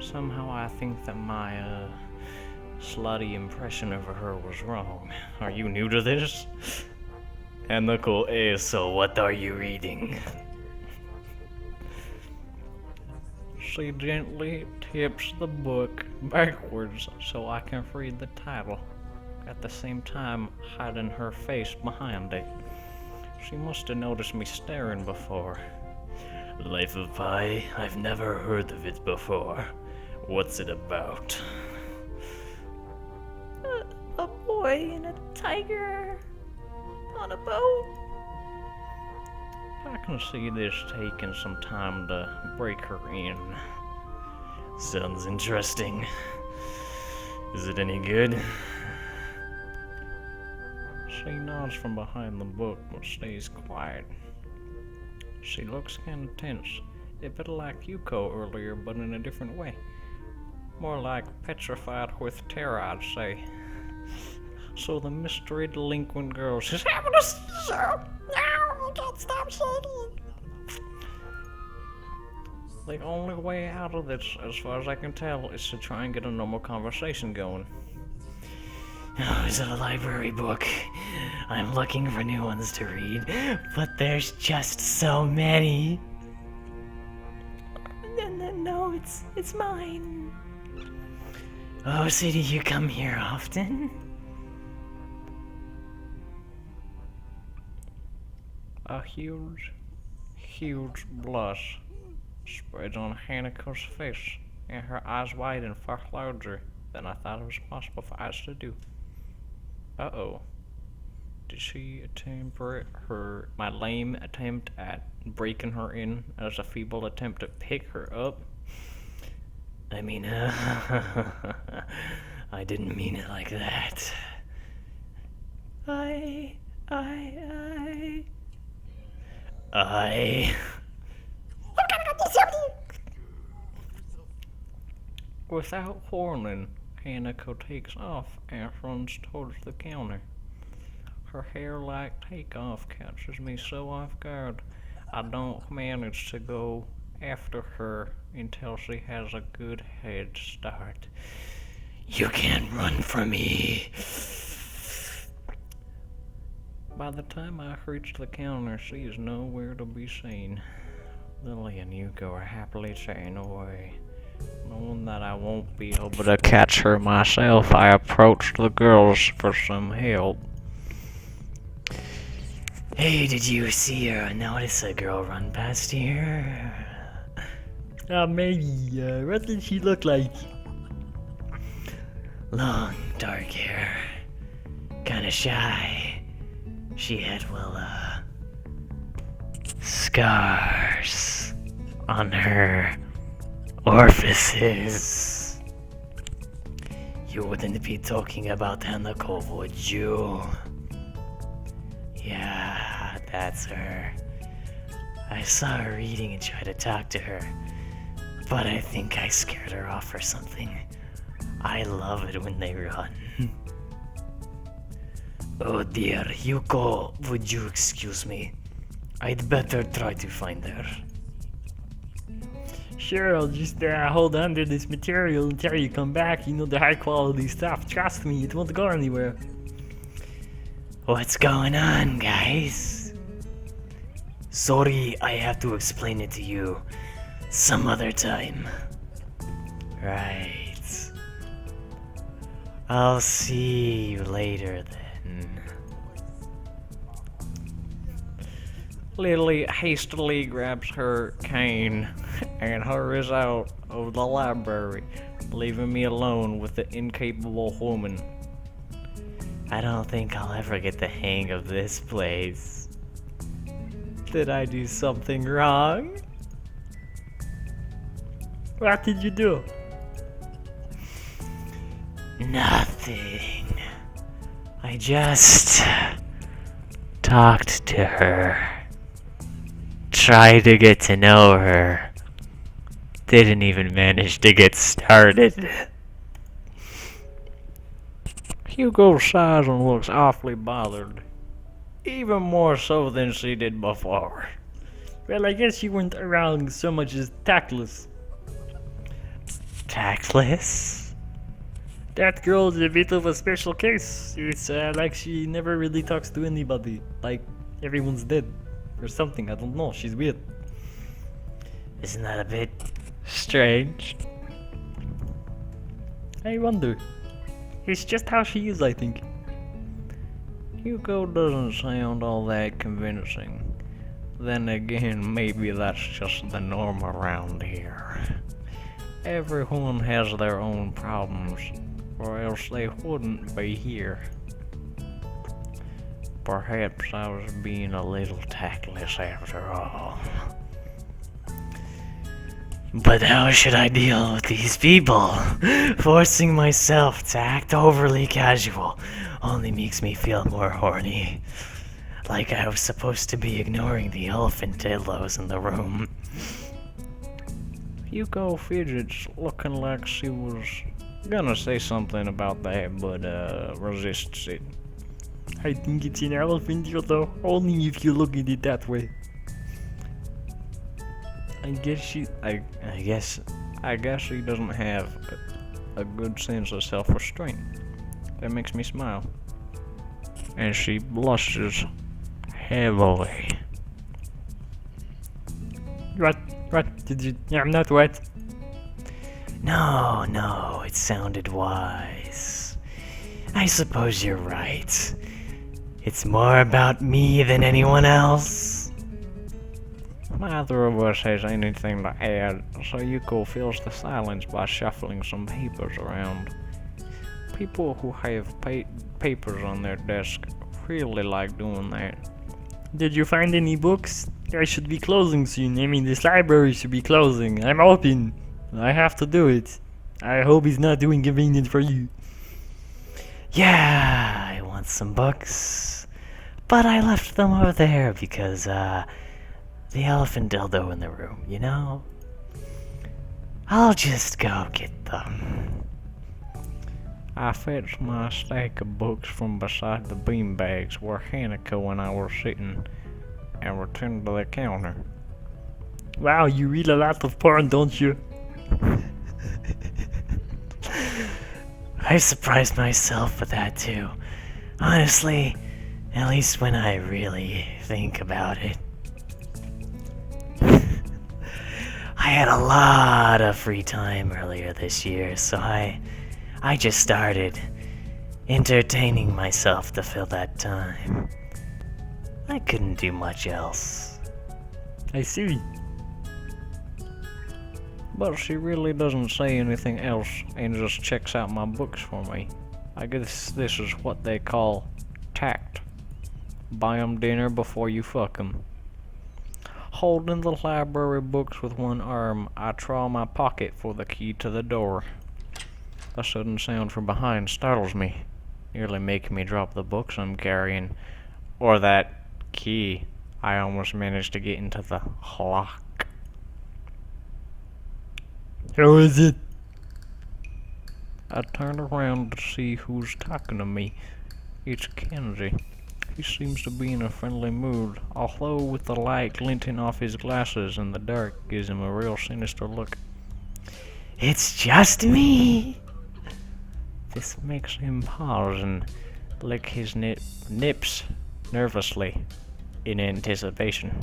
Somehow I think that my slutty impression of her was wrong. Are you new to this? Anako, so what are you reading? She gently tips the book backwards so I can read the title, at the same time hiding her face behind it. She must have noticed me staring before. Life of Pi? I've never heard of it before. What's it about? A boy and a tiger on a boat. I can see this taking some time to break her in. Sounds interesting. Is it any good? She nods from behind the book but stays quiet. She looks kinda tense, a bit like Yuko earlier but in a different way. More like petrified with terror, I'd say. So the mystery delinquent girl says, Having a seizure. No, you can't stop shaking. the only way out of this, as far as I can tell, is to try and get a normal conversation going. Oh, is it a library book? I'm looking for new ones to read, but there's just so many. No, it's mine. Oh, so do you come here often? A huge blush spreads on Hanako's face, and her eyes widen far larger than I thought it was possible for eyes to do. Uh-oh. Did she my lame attempt at breaking her in as a feeble attempt to pick her up? I mean, I didn't mean it like that. I. You gotta go do something. Without warning, Hanako takes off and runs towards the counter. Her hair-like takeoff catches me so off guard, I don't manage to go after her until she has a good head start. You can't run from me. By the time I reach the counter, she is nowhere to be seen. Lily and Yuko are happily chatting away. Knowing that I won't be able to catch her myself, I approach the girls for some help. Hey, did you see or notice a girl run past here? Maybe, what did she look like? Long, dark hair. Kinda shy. She had, scars on her orifices. You wouldn't be talking about Hanako, would you? Yeah, that's her. I saw her reading and tried to talk to her, but I think I scared her off or something. I love it when they run. Oh dear, Yuko, would you excuse me? I'd better try to find her. Sure, I'll just hold on to this material until you come back. You know, the high quality stuff. Trust me, it won't go anywhere. What's going on, guys? Sorry, I have to explain it to you some other time. Right. I'll see you later then. Lily hastily grabs her cane and hurries out of the library, leaving me alone with the incapable woman. I don't think I'll ever get the hang of this place. Did I do something wrong? What did you do? Nothing. I just talked to her. Tried to get to know her. Didn't even manage to get started. Hugo sighs and looks awfully bothered. Even more so than she did before. Well, I guess you weren't around so much as tactless. Tactless? That girl's a bit of a special case. It's like she never really talks to anybody. Like everyone's dead. Or something, I don't know. She's weird. Isn't that a bit Strange. I wonder. It's just how she is, I think. Hugo doesn't sound all that convincing. Then again, maybe that's just the norm around here. Everyone has their own problems, or else they wouldn't be here. Perhaps I was being a little tactless after all. But how should I deal with these people? Forcing myself to act overly casual only makes me feel more horny. Like I was supposed to be ignoring the elephant dildos in the room. Hugo fidgets, looking like she was gonna say something about that, but resists it. I think it's an elephant dildo, only if you look at it that way. I guess she doesn't have a good sense of self-restraint. That makes me smile. And she blushes heavily. What? Did you? I'm not what? No, it sounded wise. I suppose you're right. It's more about me than anyone else. Neither of us has anything to add, so Yuko fills the silence by shuffling some papers around. People who have papers on their desk really like doing that. Did you find any books? I should be closing soon. I mean, this library should be closing. I'm open. I have to do it. I hope it's not too inconvenient for you. Yeah, I want some books. But I left them over there because, the elephant dildo in the room, you know? I'll just go get them. I fetched my stack of books from beside the beanbags where Hanako and I were sitting and returned to the counter. Wow, you read a lot of porn, don't you? I surprised myself with that too. Honestly, at least when I really think about it. I had a lot of free time earlier this year, so I just started entertaining myself to fill that time. I couldn't do much else. I see. But she really doesn't say anything else and just checks out my books for me. I guess this is what they call tact. Buy 'em dinner before you fuck 'em. Holding the library books with one arm, I trawl my pocket for the key to the door. A sudden sound from behind startles me, nearly making me drop the books I'm carrying. Or that key I almost managed to get into the lock. Who is it? I turn around to see who's talking to me. It's Kenzie. He seems to be in a friendly mood, although with the light glinting off his glasses in the dark gives him a real sinister look. It's just me. This makes him pause and lick his nips nervously in anticipation.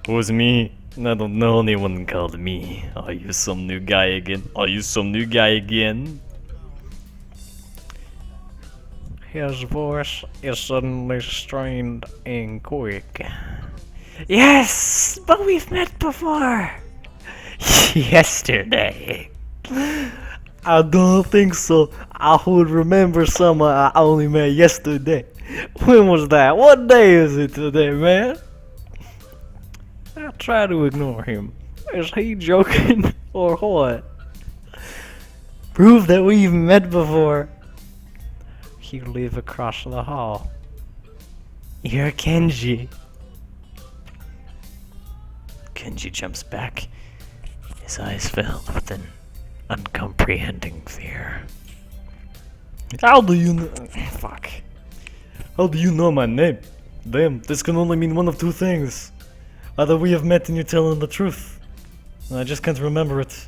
Was me? I don't know anyone called me. Are you some new guy again? His voice is suddenly strained and quick. Yes, but we've met before. Yesterday. I don't think so. I would remember someone I only met yesterday. When was that? What day is it today, man? I try to ignore him. Is he joking or what? Prove that we've met before. He live across the hall. You're Kenji. Kenji jumps back, his eyes filled with an uncomprehending fear. How do you know? Fuck. How do you know my name? Damn, this can only mean one of two things. Either we have met and you're telling the truth, and I just can't remember it.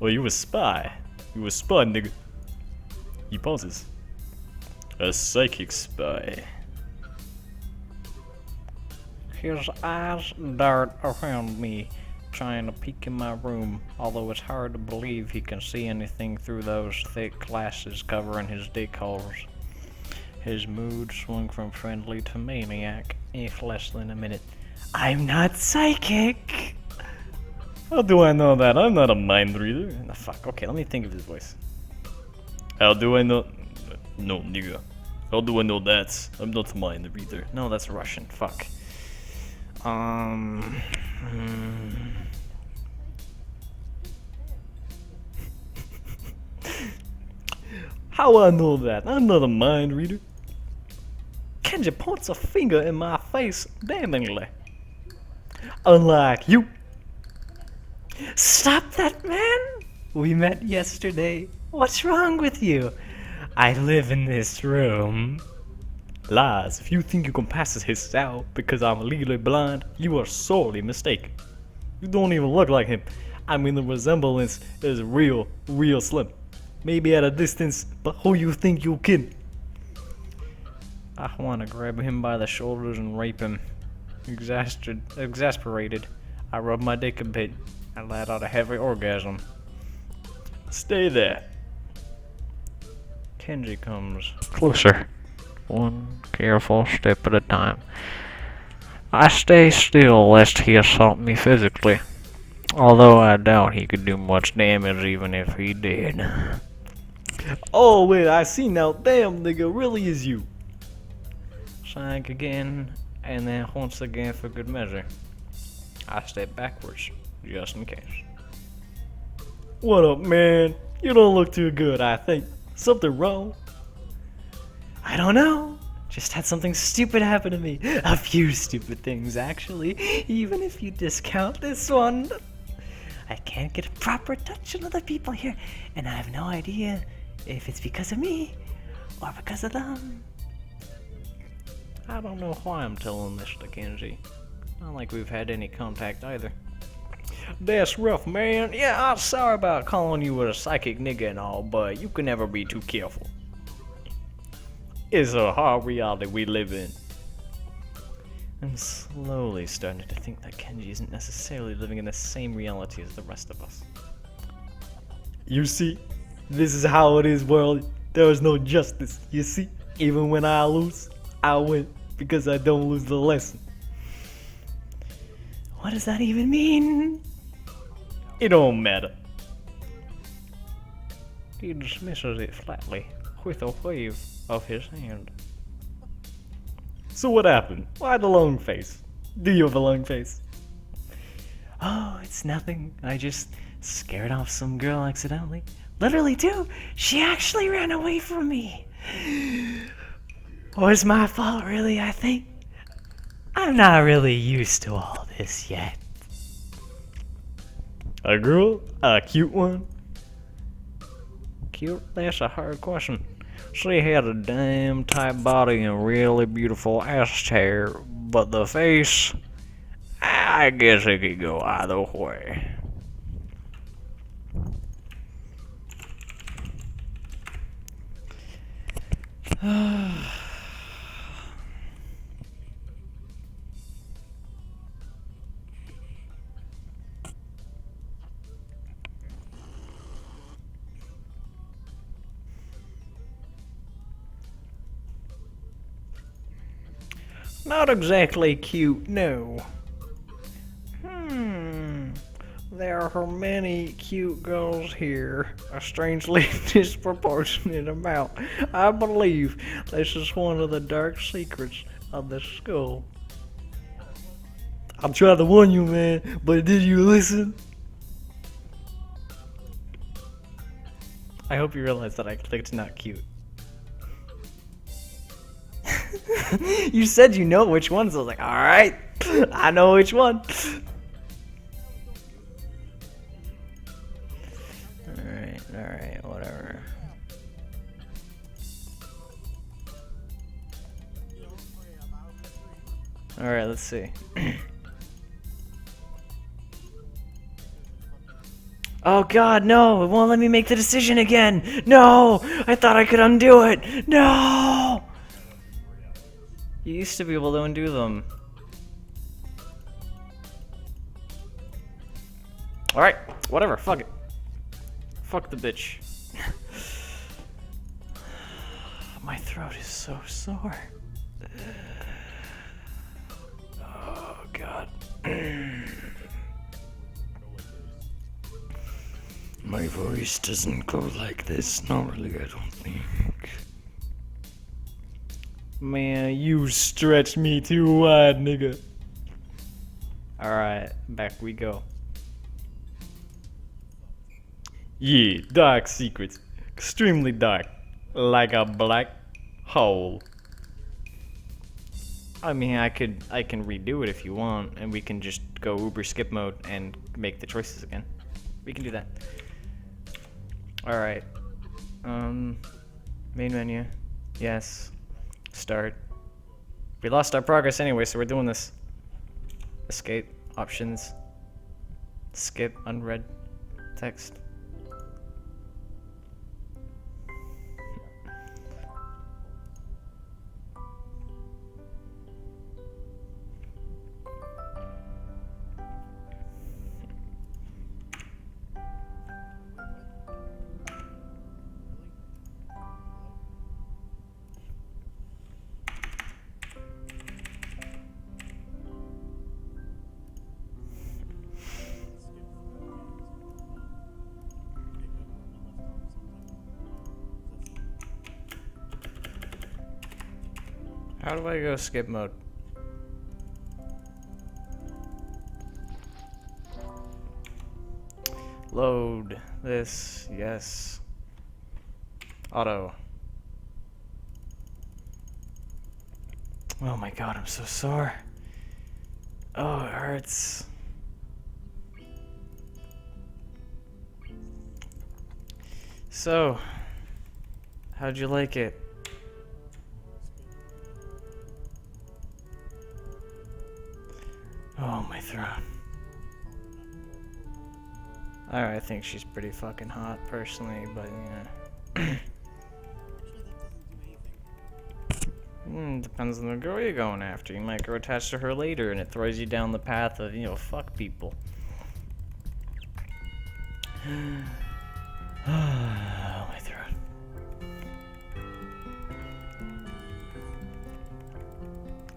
Well, you a spy. You a spy, nigga. He pauses. A psychic spy. His eyes dart around me, trying to peek in my room, although it's hard to believe he can see anything through those thick glasses covering his dick holes. His mood swung from friendly to maniac in less than a minute. I'm not psychic. How do I know that? I'm not a mind reader. No, fuck. Okay, let me think of his voice. How do I know? No, nigga. How do I know that? I'm not a mind reader. No, that's Russian. Fuck. How I know that? I'm not a mind reader. Kenji points a finger in my face damningly. Unlike you. Stop that, man! We met yesterday. What's wrong with you? I live in this room. Lies. If you think you can pass as his style because I'm legally blind, you are sorely mistaken. You don't even look like him. I mean, the resemblance is real slim. Maybe at a distance, but who you think you kidding? I want to grab him by the shoulders and rape him. Exasperated, I rub my dick a bit. I let out a heavy orgasm. Stay there. Kenji comes closer, one careful step at a time. I stay still lest he assault me physically, although I doubt he could do much damage even if he did. Oh wait, I see now. Damn, nigga, really is you. Sank again, and then once again for good measure. I step backwards, just in case. What up, man? You don't look too good, I think. Something wrong? I don't know. Just had something stupid happen to me. A few stupid things, actually. Even if you discount this one. I can't get a proper touch on other people here, and I have no idea if it's because of me or because of them. I don't know why I'm telling this to Kenji. Not like we've had any contact either. That's rough, man. Yeah, I'm sorry about calling you a psychic nigga and all, but you can never be too careful. It's a hard reality we live in. I'm slowly starting to think that Kenji isn't necessarily living in the same reality as the rest of us. You see, this is how it is, world. There is no justice. You see, even when I lose, I win because I don't lose the lesson. What does that even mean? It don't matter. He dismisses it flatly, with a wave of his hand. So what happened? Why the long face? Do you have a long face? Oh, it's nothing. I just scared off some girl accidentally. Literally, too. She actually ran away from me. Was my fault, really, I think? I'm not really used to all this yet. A girl? A cute one? Cute? That's a hard question. She had a damn tight body and really beautiful ass hair, but the face, I guess it could go either way. Not exactly cute, no. There are many cute girls here, a strangely disproportionate amount. I believe this is one of the dark secrets of the school. I'm trying to warn you, man, but did you listen? I hope you realize that I clicked not cute. You said you know which one, so I was like, alright, I know which one. Alright, whatever. Alright, let's see. Oh god, no! It won't let me make the decision again! No! I thought I could undo it! No! You used to be able to undo them. Alright, whatever, fuck it. Fuck the bitch. My throat is so sore. Oh god. My voice doesn't go like this normally, I don't think. Man, you stretch me too wide, nigga. Alright, back we go. Yeah, dark secrets. Extremely dark. Like a black hole. I mean, I can redo it if you want, and we can just go Uber skip mode and make the choices again. We can do that. Alright. Main menu. Yes. Start. We lost our progress anyway, so we're doing this. Escape. Options. Skip. Unread. Text. How do I go skip mode? Load this, yes. Auto. Oh my god, I'm so sore. Oh, it hurts. So, how'd you like it? Oh, my throat. I think she's pretty fucking hot, personally, but yeah. Depends on the girl you're going after. You might grow attached to her later, and it throws you down the path of, fuck people. Oh, my throat.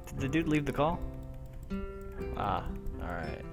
Did the dude leave the call? Ah, alright.